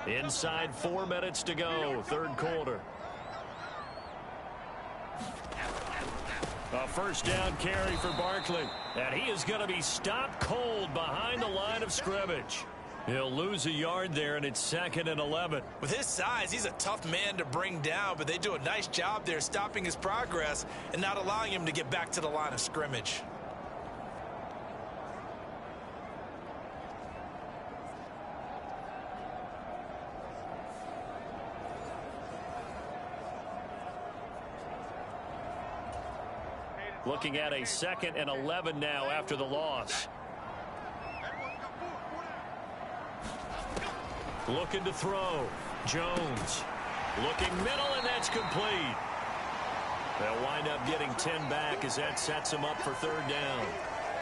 Speaker 2: Inside 4 minutes to go, 3rd quarter. A 1st down carry for Barkley. And he is going to be stopped cold behind the line of scrimmage. He'll lose a yard there, and it's 2nd and 11.
Speaker 3: With his size, he's a tough man to bring down, but they do a nice job there stopping his progress and not allowing him to get back to the line of scrimmage.
Speaker 2: Looking at a 2nd and 11 now after the loss. Looking to throw. Jones. Looking middle, and that's complete. They'll wind up getting 10 back as that sets him up for 3rd down.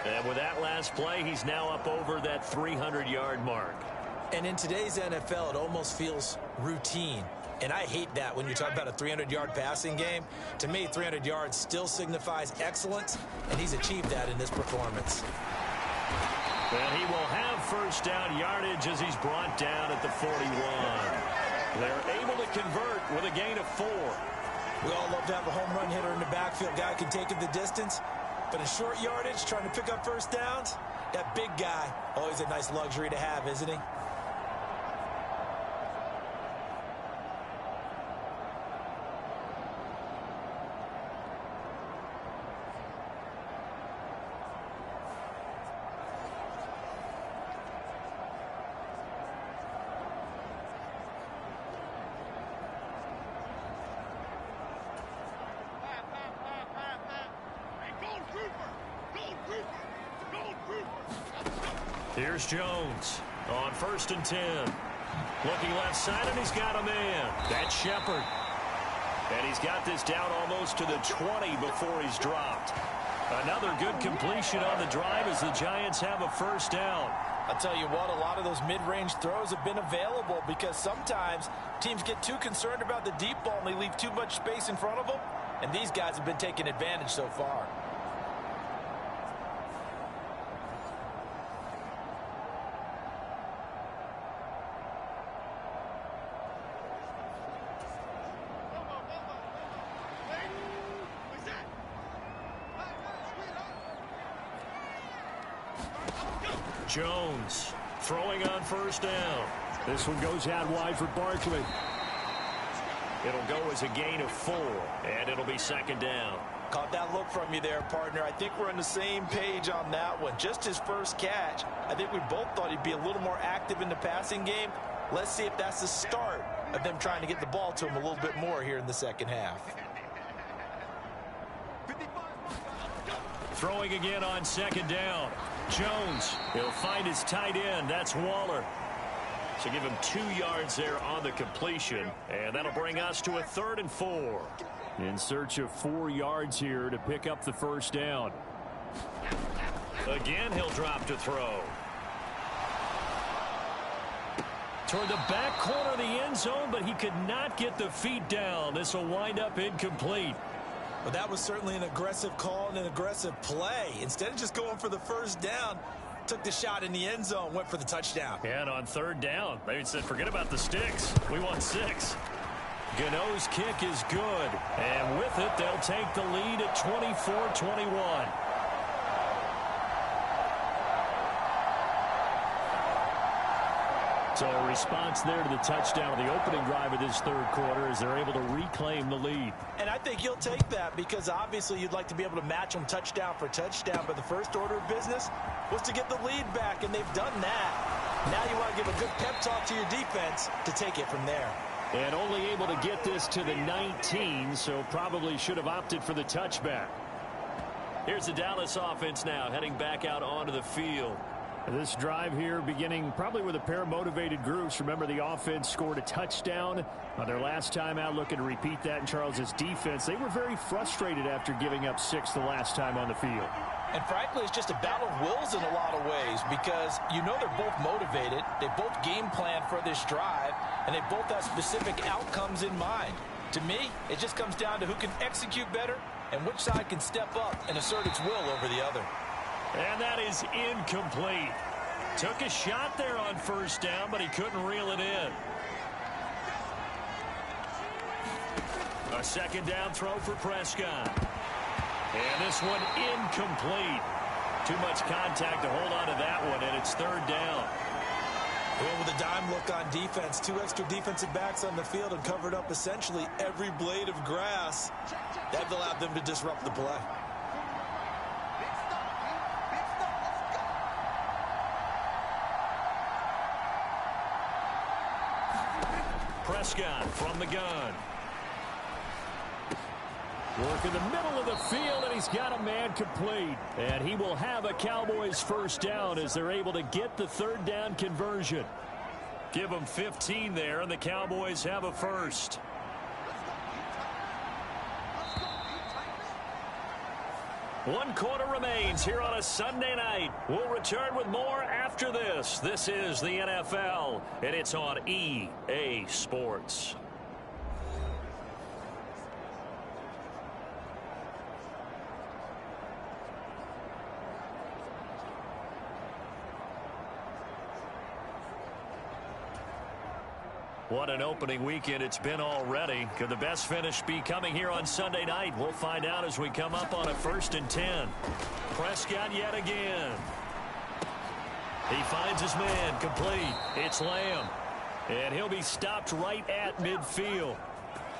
Speaker 2: And with that last play, he's now up over that 300-yard mark.
Speaker 3: And in today's NFL, it almost feels routine. And I hate that when you talk about a 300-yard passing game. To me, 300 yards still signifies excellence, and he's achieved that in this performance.
Speaker 2: And he will have 1st down yardage as he's brought down at the 41. They're able to convert with a gain of 4.
Speaker 3: We all love to have a home run hitter in the backfield. Guy can take it the distance. But in short yardage, trying to pick up 1st downs, that big guy, always a nice luxury to have, isn't he?
Speaker 2: Here's Jones on 1st and 10. Looking left side, and he's got a man. That's Shepard. And he's got this down almost to the 20 before he's dropped. Another good completion on the drive as the Giants have a 1st down.
Speaker 3: I'll tell you what, a lot of those mid-range throws have been available because sometimes teams get too concerned about the deep ball and they leave too much space in front of them. And these guys have been taking advantage so far.
Speaker 2: Jones throwing on first down. This one goes out wide for Barkley. It'll go as a gain of 4, and it'll be second down.
Speaker 3: Caught that look from you there, partner. I think we're on the same page on that one. Just his first catch. I think we both thought he'd be a little more active in the passing game. Let's see if that's the start of them trying to get the ball to him a little bit more here in the second half.
Speaker 2: Throwing again on second down. Jones, he'll find his tight end. That's Waller. So give him 2 yards there on the completion, and that'll bring us to a 3rd and 4. In search of 4 yards here to pick up the first down. Again, he'll drop to throw. Toward the back corner of the end zone, but he could not get the feet down. This will wind up incomplete.
Speaker 3: Well, that was certainly an aggressive call and an aggressive play. Instead of just going for the first down, took the shot in the end zone, went for the touchdown.
Speaker 2: And on 3rd down, they said, forget about the sticks. We want 6. Gano's kick is good. And with it, they'll take the lead at 24-21. So a response there to the touchdown of the opening drive of this 3rd quarter as they're able to reclaim the lead.
Speaker 3: And I think he'll take that because obviously you'd like to be able to match them touchdown for touchdown, but the first order of business was to get the lead back, and they've done that. Now you want to give a good pep talk to your defense to take it from there.
Speaker 2: And only able to get this to the 19, so probably should have opted for the touchback. Here's the Dallas offense now heading back out onto the field. This drive here beginning probably with a pair of motivated groups. Remember, the offense scored a touchdown on their last time out, looking to repeat that in Charles's defense. They were very frustrated after giving up 6 the last time on the field.
Speaker 3: And frankly, it's just a battle of wills in a lot of ways because you know they're both motivated. They both game plan for this drive, and they both have specific outcomes in mind. To me, it just comes down to who can execute better and which side can step up and assert its will over the other.
Speaker 2: And that is incomplete. Took a shot there on first down, but he couldn't reel it in. A second down throw for Prescott. And this one incomplete. Too much contact to hold on to that one, and it's 3rd down.
Speaker 3: Well, with a dime look on defense, 2 extra defensive backs on the field and covered up essentially every blade of grass. That allowed them to disrupt the play.
Speaker 2: Prescott from the gun. Work in the middle of the field, and he's got a man complete. And he will have a Cowboys first down as they're able to get the 3rd down conversion. Give them 15 there, and the Cowboys have a first. One quarter remains here on a Sunday night. We'll return with more after this. This is the NFL, and it's on EA Sports. What an opening weekend it's been already. Could the best finish be coming here on Sunday night? We'll find out as we come up on a 1st and 10. Prescott yet again. He finds his man complete. It's Lamb. And he'll be stopped right at midfield.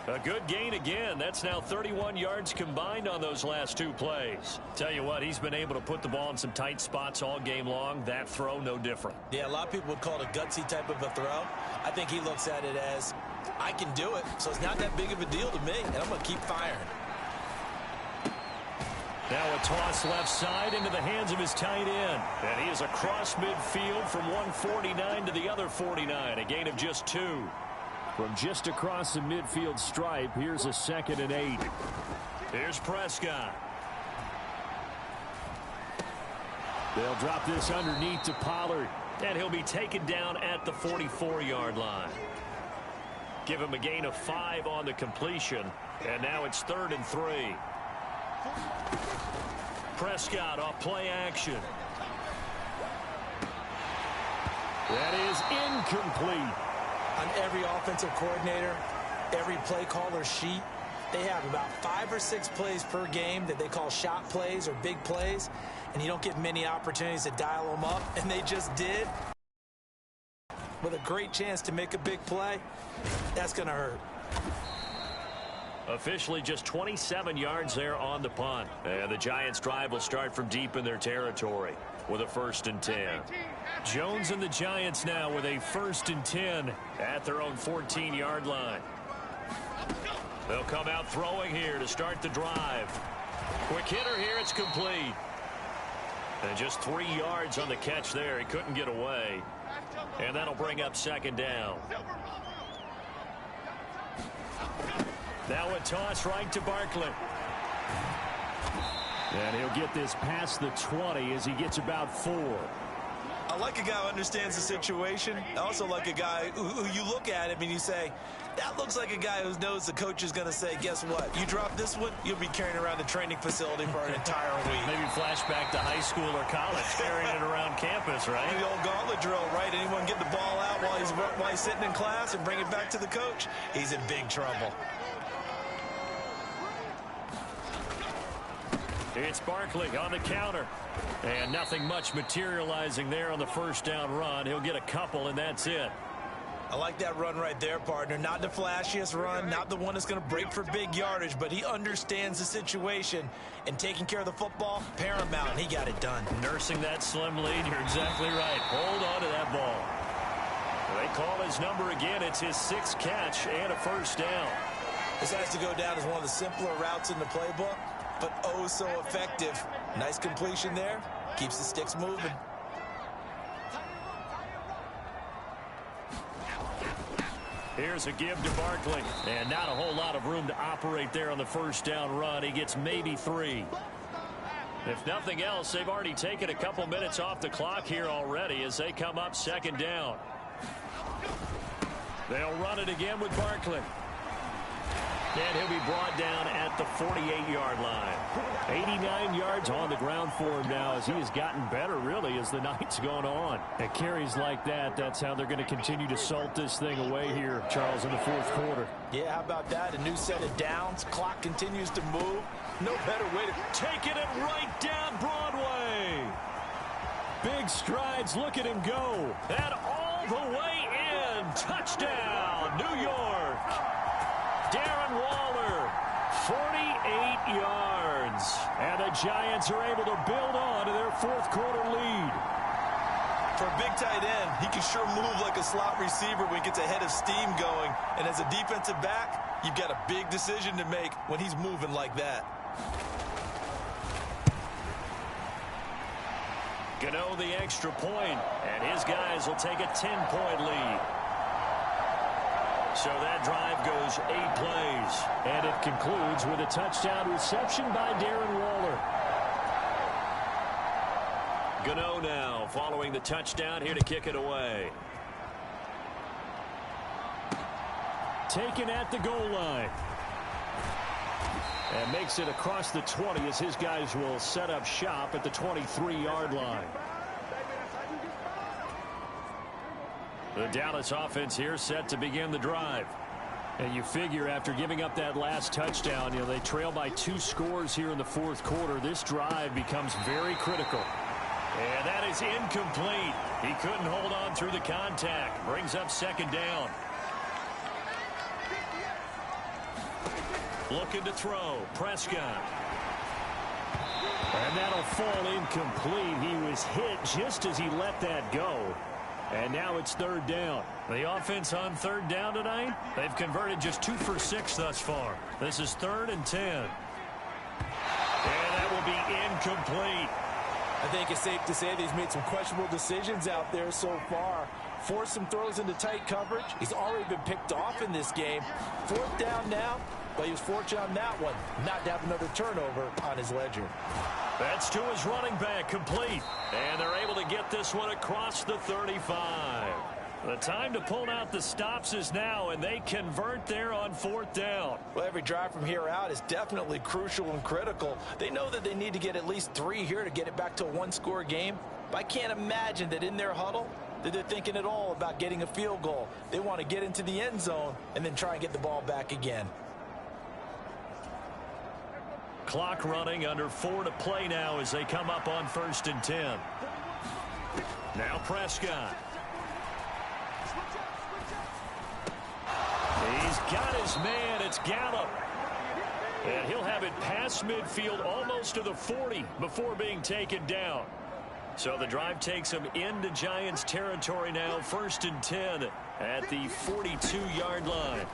Speaker 2: A good gain again. That's now 31 yards combined on those last 2 plays. Tell you what, he's been able to put the ball in some tight spots all game long. That throw, no different.
Speaker 3: Yeah, a lot of people would call it a gutsy type of a throw. I think he looks at it as, I can do it, so it's not that big of a deal to me, and I'm going to keep firing.
Speaker 2: Now a toss left side into the hands of his tight end. And he is across midfield from 149 to the other 49. A gain of just 2. From just across the midfield stripe, here's a 2nd and 8. Here's Prescott. They'll drop this underneath to Pollard. And he'll be taken down at the 44-yard line. Give him a gain of 5 on the completion. And now it's 3rd and 3. Prescott off play action. That is incomplete.
Speaker 3: On every offensive coordinator, every play caller's sheet, They have about 5 or 6 plays per game that they call shot plays or big plays, and you don't get many opportunities to dial them up, and they just did. With a great chance to make a big play, that's going to hurt.
Speaker 2: Officially just 27 yards there on the punt. And the Giants' drive will start from deep in their territory with a 1st and 10. Jones and the Giants now with a 1st and 10 at their own 14-yard line. They'll come out throwing here to start the drive. Quick hitter here, it's complete. And just 3 yards on the catch there. He couldn't get away. And that'll bring up 2nd down. Now a toss right to Barkley. And he'll get this past the 20 as he gets about 4.
Speaker 3: I like a guy who understands the situation. I also like a guy who you look at him and you say, that looks like a guy who knows the coach is going to say, guess what? You drop this one, you'll be carrying around the training facility for an entire week.
Speaker 2: Maybe flashback to high school or college, carrying it around campus, right?
Speaker 3: The old gauntlet drill, right? Anyone get the ball out while he's sitting in class and bring it back to the coach? He's in big trouble.
Speaker 2: It's Barkley on the counter. And nothing much materializing there on the 1st down run. He'll get a couple, and that's it.
Speaker 3: I like that run right there, partner. Not the flashiest run, not the one that's going to break for big yardage, but he understands the situation, and taking care of the football, paramount, and he got it done.
Speaker 2: Nursing that slim lead, you're exactly right. Hold on to that ball. They call his number again. It's his 6th catch and a 1st down.
Speaker 3: This has to go down as one of the simpler routes in the playbook, but oh so effective. Nice completion there. Keeps the sticks moving.
Speaker 2: Here's a give to Barkley. And not a whole lot of room to operate there on the 1st down run. He gets maybe 3. If nothing else, they've already taken a couple minutes off the clock here already as they come up 2nd down. They'll run it again with Barkley. And he'll be brought down at the 48-yard line. 89 yards on the ground for him now as he has gotten better, really, as the night's gone on. At carries like that, that's how they're going to continue to salt this thing away here, Charles, in the 4th quarter.
Speaker 3: Yeah, how about that? A new set of downs. Clock continues to move. No better way to take it right down Broadway. Big strides. Look at him go. And all the way in. Touchdown, New York. Darren Waller, 48 yards. And the Giants are able to build on to their 4th quarter lead. For a big tight end, he can sure move like a slot receiver when he gets a head of steam going. And as a defensive back, you've got a big decision to make when he's moving like that.
Speaker 2: Gano the extra point, and his guys will take a 10-point lead. So that drive goes 8 plays. And it concludes with a touchdown reception by Darren Waller. Gano now following the touchdown here to kick it away. Taken at the goal line. And makes it across the 20 as his guys will set up shop at the 23-yard line. The Dallas offense here set to begin the drive. And you figure after giving up that last touchdown, they trail by 2 scores here in the 4th quarter. This drive becomes very critical. And that is incomplete. He couldn't hold on through the contact. Brings up 2nd down. Looking to throw. Prescott. And that'll fall incomplete. He was hit just as he let that go. And now it's 3rd down. The offense on 3rd down tonight, they've converted just 2 for 6 thus far. This is 3rd and 10. And that will be incomplete.
Speaker 3: I think it's safe to say that he's made some questionable decisions out there so far. Forced some throws into tight coverage. He's already been picked off in this game. 4th down now, but he was fortunate on that one not to have another turnover on his ledger.
Speaker 2: That's to his running back, complete. And they're able to get this one across the 35. The time to pull out the stops is now, and they convert there on 4th down.
Speaker 3: Well, every drive from here out is definitely crucial and critical. They know that they need to get at least 3 here to get it back to a 1-score game. But I can't imagine that in their huddle that they're thinking at all about getting a field goal. They want to get into the end zone and then try and get the ball back again.
Speaker 2: clock running, under 4 to play now as they come up on 1st and 10. Now Prescott. He's got his man. It's Gallup. And he'll have it past midfield almost to the 40 before being taken down. So the drive takes him into Giants territory now. 1st and 10 at the 42-yard line.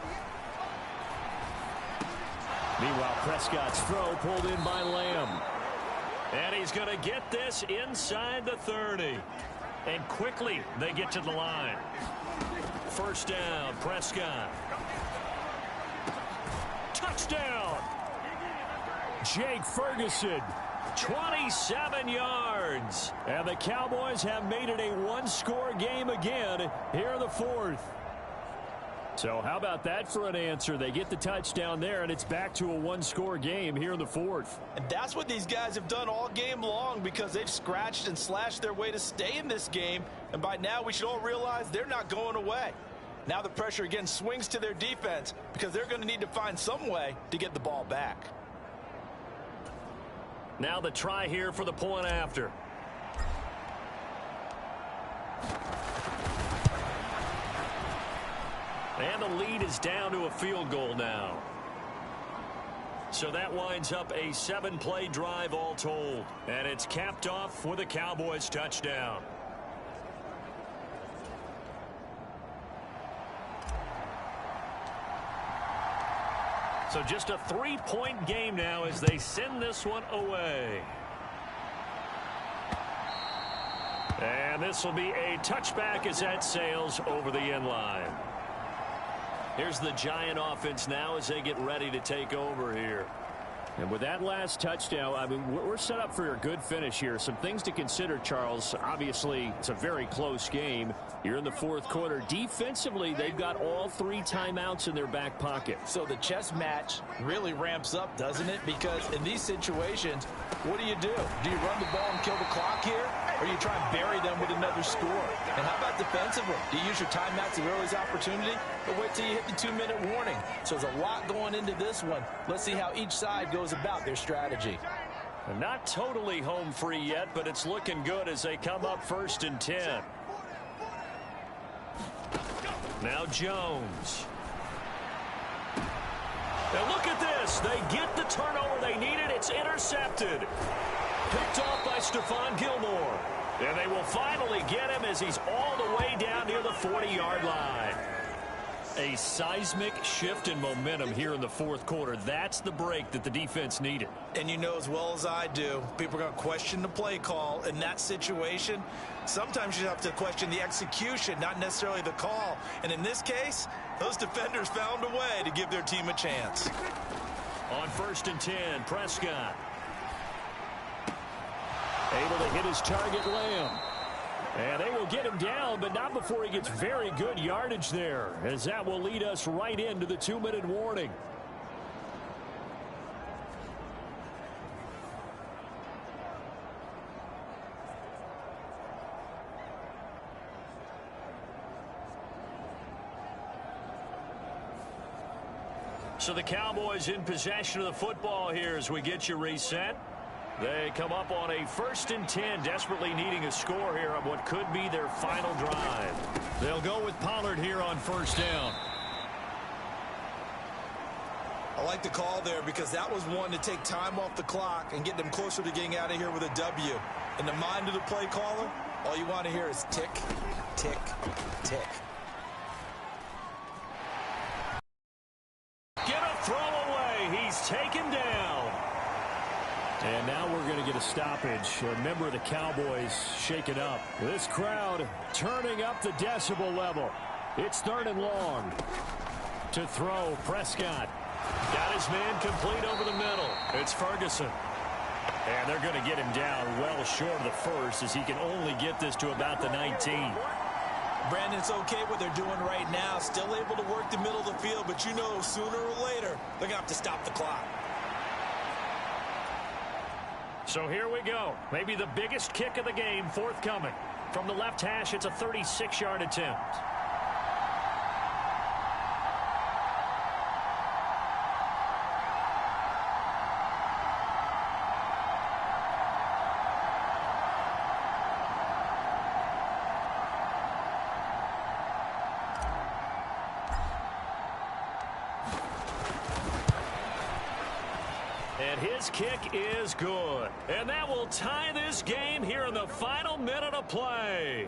Speaker 2: Meanwhile, Prescott's throw pulled in by Lamb. And he's going to get this inside the 30. And quickly they get to the line. 1st down, Prescott. Touchdown! Jake Ferguson, 27 yards. And the Cowboys have made it a one-score game again here in the 4th. So how about that for an answer? They get the touchdown there, and it's back to a one-score game here in the 4th.
Speaker 3: And that's what these guys have done all game long, because they've scratched and slashed their way to stay in this game. And by now we should all realize they're not going away. Now the pressure again swings to their defense, because they're going to need to find some way to get the ball back.
Speaker 2: Now the try here for the point after. And the lead is down to a field goal now. So that winds up a 7-play drive all told. And it's capped off with a Cowboys touchdown. So just a 3-point game now as they send this one away. And this will be a touchback as that sails over the end line. Here's the Giant offense now as they get ready to take over here. And with that last touchdown, I mean, we're set up for a good finish here. Some things to consider, Charles. Obviously, it's a very close game. You're in the 4th quarter. Defensively, they've got all 3 timeouts in their back pocket.
Speaker 3: So the chess match really ramps up, doesn't it? Because in these situations, what do? Do you run the ball and kill the clock here? Or you try and bury them with another score? And how about defensively? Do you use your timeouts at earliest opportunity? Or wait till you hit the 2-minute warning? So there's a lot going into this one. Let's see how each side goes about their strategy.
Speaker 2: And not totally home free yet, but it's looking good as they come up 1st and 10. Now Jones. Now look at this. They get the turnover they needed. It's intercepted. Picked off by Stephon Gilmore. And they will finally get him as he's all the way down near the 40-yard line. A seismic shift in momentum here in the 4th quarter. That's the break that the defense needed.
Speaker 3: And you know as well as I do, people are going to question the play call in that situation. Sometimes you have to question the execution, not necessarily the call. And in this case, those defenders found a way to give their team a chance.
Speaker 2: On 1st and 10, Prescott. Able to hit his target, Lamb. And they will get him down, but not before he gets very good yardage there, as that will lead us right into the 2-minute warning. So the Cowboys in possession of the football here as we get you reset. They come up on a 1st and 10, desperately needing a score here on what could be their final drive. They'll go with Pollard here on 1st down.
Speaker 3: I like the call there because that was one to take time off the clock and get them closer to getting out of here with a W. In the mind of the play caller, all you want to hear is tick, tick, tick.
Speaker 2: Get a throw away. He's taken down. And now we're going to get a stoppage. A member of the Cowboys shaken up. This crowd turning up the decibel level. It's 3rd and long. To throw, Prescott. Got his man complete over the middle. It's Ferguson. And they're going to get him down well short of the 1st as he can only get this to about the 19.
Speaker 3: Brandon, it's okay what they're doing right now. Still able to work the middle of the field, but you know sooner or later they're going to have to stop the clock.
Speaker 2: So here we go. Maybe the biggest kick of the game forthcoming. From the left hash, it's a 36-yard attempt. his kick is good. And that will tie this game here in the final minute of play.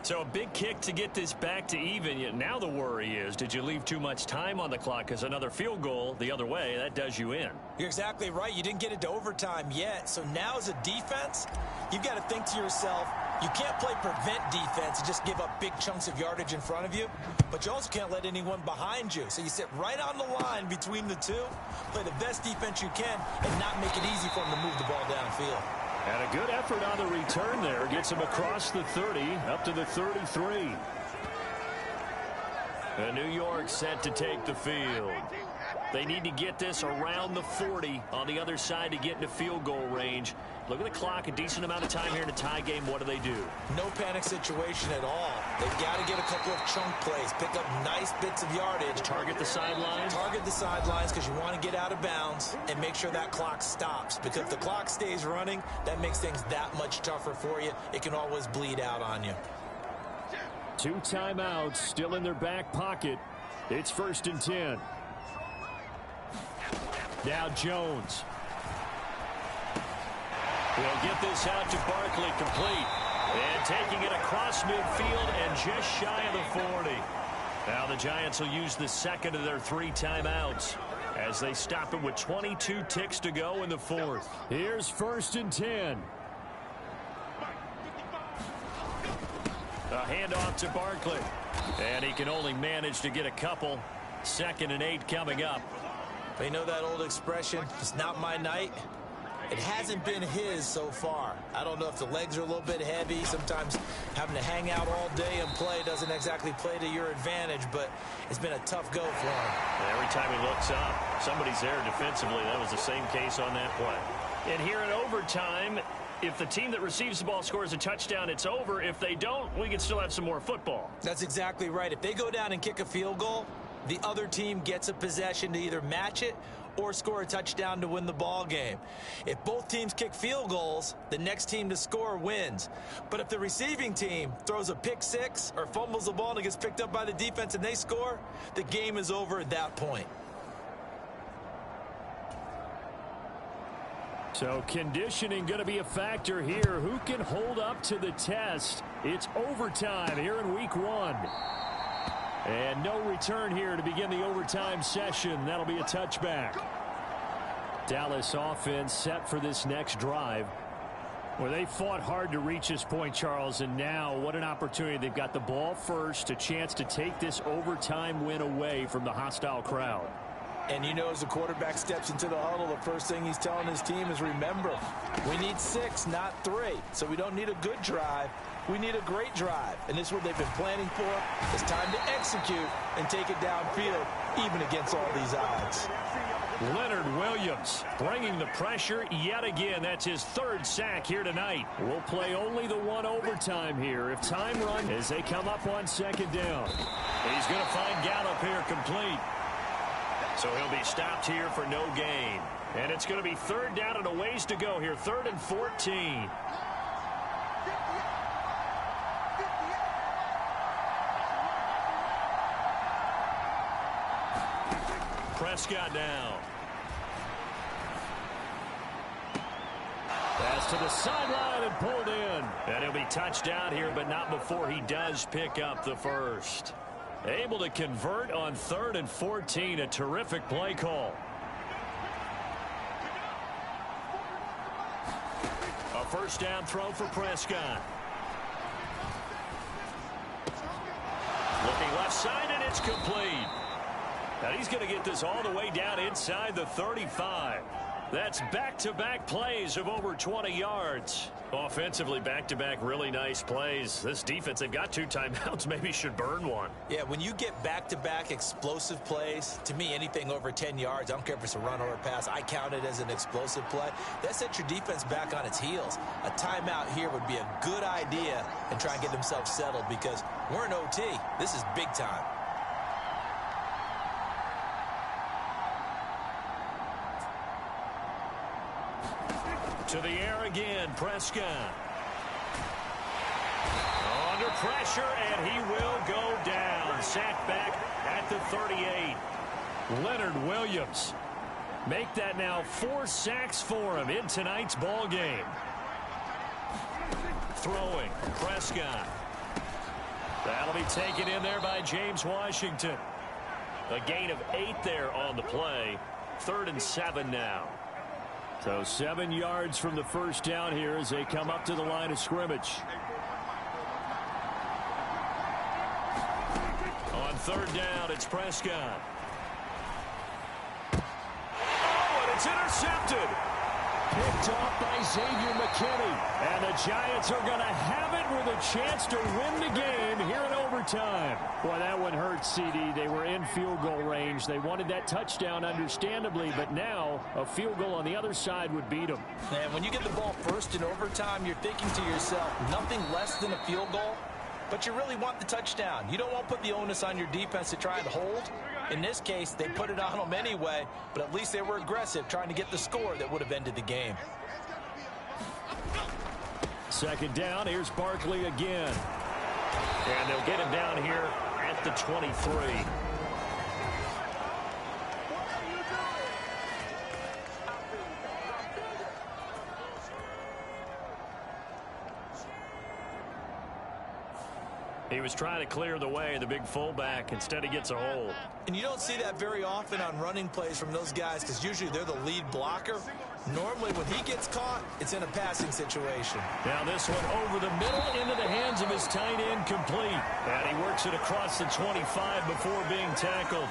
Speaker 2: So a big kick to get this back to even. Yet now the worry is, did you leave too much time on the clock? Because another field goal the other way, that does you in.
Speaker 3: You're exactly right. You didn't get it to overtime yet. So now as a defense, you've got to think to yourself, you can't play prevent defense and just give up big chunks of yardage in front of you, but you also can't let anyone behind you. So you sit right on the line between the two, play the best defense you can, and not make it easy for them to move the ball downfield.
Speaker 2: And a good effort on the return there. Gets him across the 30, up to the 33. And New York set to take the field. They need to get this around the 40 on the other side to get into field goal range. Look at the clock, a decent amount of time here in a tie game. What do?
Speaker 3: No panic situation at all. They've got to get a couple of chunk plays, pick up nice bits of yardage.
Speaker 2: Target the sidelines?
Speaker 3: Target the sidelines because you want to get out of bounds and make sure that clock stops. Because if the clock stays running, that makes things that much tougher for you. It can always bleed out on you.
Speaker 2: 2 timeouts still in their back pocket. It's 1st and 10. Now Jones. He'll get this out to Barkley, complete. And taking it across midfield and just shy of the 40. Now the Giants will use the second of their 3 timeouts as they stop it with 22 ticks to go in the 4th. Here's 1st and 10. A handoff to Barkley. And he can only manage to get a couple. 2nd and 8 coming up.
Speaker 3: You know that old expression, it's not my night? It hasn't been his so far. I don't know if the legs are a little bit heavy. Sometimes having to hang out all day and play doesn't exactly play to your advantage, but it's been a tough go for him.
Speaker 2: And every time he looks up, somebody's there defensively. That was the same case on that play. And here in overtime, if the team that receives the ball scores a touchdown, it's over. If they don't, we can still have some more football.
Speaker 3: That's exactly right. If they go down and kick a field goal, the other team gets a possession to either match it or score a touchdown to win the ball game. If both teams kick field goals, the next team to score wins. But if the receiving team throws a pick six or fumbles the ball and it gets picked up by the defense and they score, the game is over at that point.
Speaker 2: So conditioning going to be a factor here. Who can hold up to the test? It's overtime here in week 1. And no return here to begin the overtime session. That'll be a touchback. Dallas offense set for this next drive. Well, they fought hard to reach this point, Charles, and now what an opportunity. They've got the ball first, a chance to take this overtime win away from the hostile crowd.
Speaker 3: And you know, as the quarterback steps into the huddle, the first thing he's telling his team is, remember, we need 6, not 3. So we don't need a good drive. We need a great drive. And this is what they've been planning for. It's time to execute and take it downfield, even against all these odds.
Speaker 2: Leonard Williams bringing the pressure yet again. That's his 3rd sack here tonight. We'll play only the 1 overtime here. If time runs as they come up on 2nd down. He's going to find Gallup here complete. So he'll be stopped here for no gain. And it's going to be 3rd down and a ways to go here. 3rd and 14. Prescott now. Pass to the sideline and pulled in. And he'll be touched down here, but not before he does pick up the first. Able to convert on 3rd and 14. A terrific play call. A first down throw for Prescott. Looking left side, and it's complete. Now he's going to get this all the way down inside the 35. That's back-to-back plays of over 20 yards. Offensively, back-to-back really nice plays. This defense, they've got 2 timeouts, maybe should burn one.
Speaker 3: Yeah, when you get back-to-back explosive plays, to me, anything over 10 yards, I don't care if it's a run or a pass, I count it as an explosive play. That sets your defense back on its heels. A timeout here would be a good idea and try and get themselves settled because we're in OT. This is big time. To the air again, Prescott. On
Speaker 2: under pressure, and he will go down. Sacked back at the 38. Leonard Williams. Make that now 4 sacks for him in tonight's ball game. Throwing, Prescott. That'll be taken in there by James Washington. A gain of 8 there on the play. 3rd and 7 now. So 7 yards from the first down here as they come up to the line of scrimmage. On 3rd down, it's Prescott. Oh, and it's intercepted. Picked off by Xavier McKinney. And the Giants are going to have it with a chance to win the game here in overtime.
Speaker 6: Boy, that one hurt, CD. They were in field goal range. They wanted that touchdown, understandably, but now a field goal on the other side would beat them.
Speaker 3: And when you get the ball first in overtime, you're thinking to yourself, nothing less than a field goal, but you really want the touchdown. You don't want to put the onus on your defense to try and hold. In this case, they put it on them anyway, but at least they were aggressive, trying to get the score that would have ended the game.
Speaker 2: 2nd down, here's Barkley again. And they'll get him down here at the 23. He was trying to clear the way, the big fullback. Instead, he gets a hold.
Speaker 3: And you don't see that very often on running plays from those guys because usually they're the lead blocker. Normally, when he gets caught, it's in a passing situation.
Speaker 2: Now this one over the middle into the hands of his tight end, complete. And he works it across the 25 before being tackled.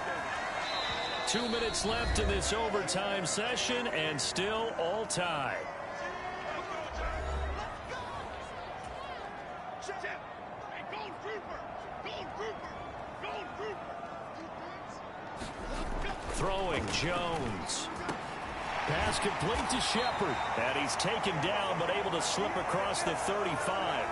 Speaker 2: 2 minutes left in this overtime session and still all tied. Throwing, Jones. Pass complete to Shepard. And he's taken down, but able to slip across the 35.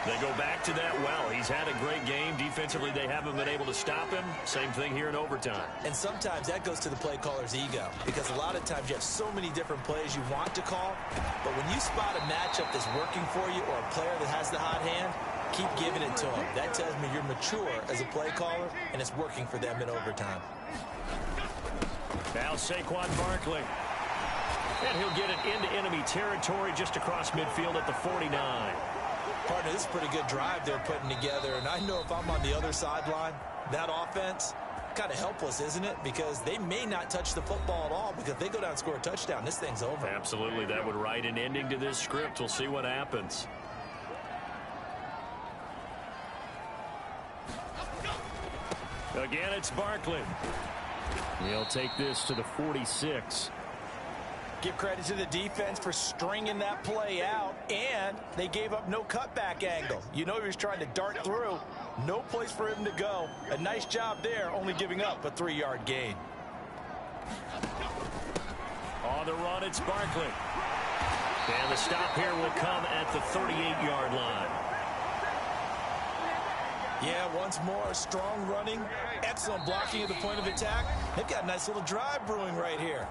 Speaker 2: They go back to that well. He's had a great game. Defensively, they haven't been able to stop him. Same thing here in overtime.
Speaker 3: And sometimes that goes to the play caller's ego, because a lot of times you have so many different plays you want to call, but when you spot a matchup that's working for you or a player that has the hot hand, keep giving it to him. That tells me you're mature as a play caller, and it's working for them in overtime.
Speaker 2: Now Saquon Barkley. And he'll get it into enemy territory just across midfield at the 49.
Speaker 3: Partner, this is a pretty good drive they're putting together, and I know if I'm on the other sideline, that offense, kind of helpless, isn't it? Because they may not touch the football at all, because if they go down and score a touchdown, this thing's over.
Speaker 2: Absolutely, that would write an ending to this script. We'll see what happens. Again, it's Barkley. He'll take this to the 46.
Speaker 3: Give credit to the defense for stringing that play out, and they gave up no cutback angle. You know he was trying to dart through. No place for him to go. A nice job there, only giving up a 3-yard gain.
Speaker 2: On the run, it's Barkley. And the stop here will come at the 38-yard line.
Speaker 3: Yeah, once more, strong running, excellent blocking at the point of attack. They've got a nice little drive brewing right here.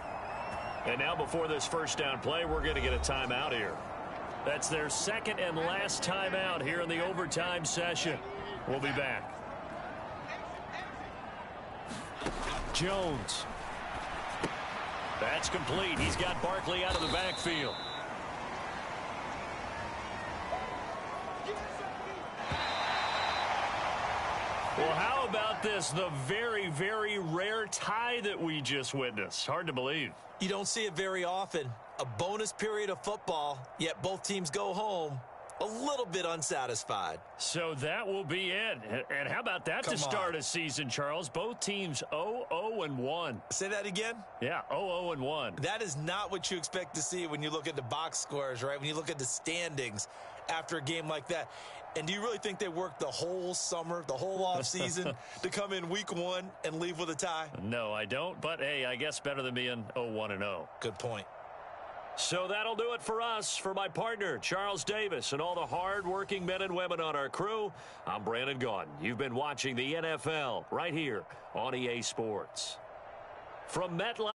Speaker 2: And now before this first down play, we're going to get a timeout here. That's their second and last timeout here in the overtime session. We'll be back. Jones. That's complete. He's got Barkley out of the backfield. Well, how about this? The very, very rare tie that we just witnessed. Hard to believe.
Speaker 3: You don't see it very often. A bonus period of football, yet both teams go home a little bit unsatisfied.
Speaker 2: So that will be it. And how about that to start a season, Charles? Both teams 0-0-1.
Speaker 3: Say that again?
Speaker 2: Yeah, 0-0-1.
Speaker 3: That is not what you expect to see when you look at the box scores, right? When you look at the standings after a game like that. And do you really think they worked the whole summer, the whole offseason to come in week 1 and leave with a tie?
Speaker 2: No, I don't. But, hey, I guess better than being 0-1-0.
Speaker 3: Good point.
Speaker 2: So that'll do it for us. For my partner, Charles Davis, and all the hard-working men and women on our crew, I'm Brandon Gaudin. You've been watching the NFL right here on EA Sports. From MetLife.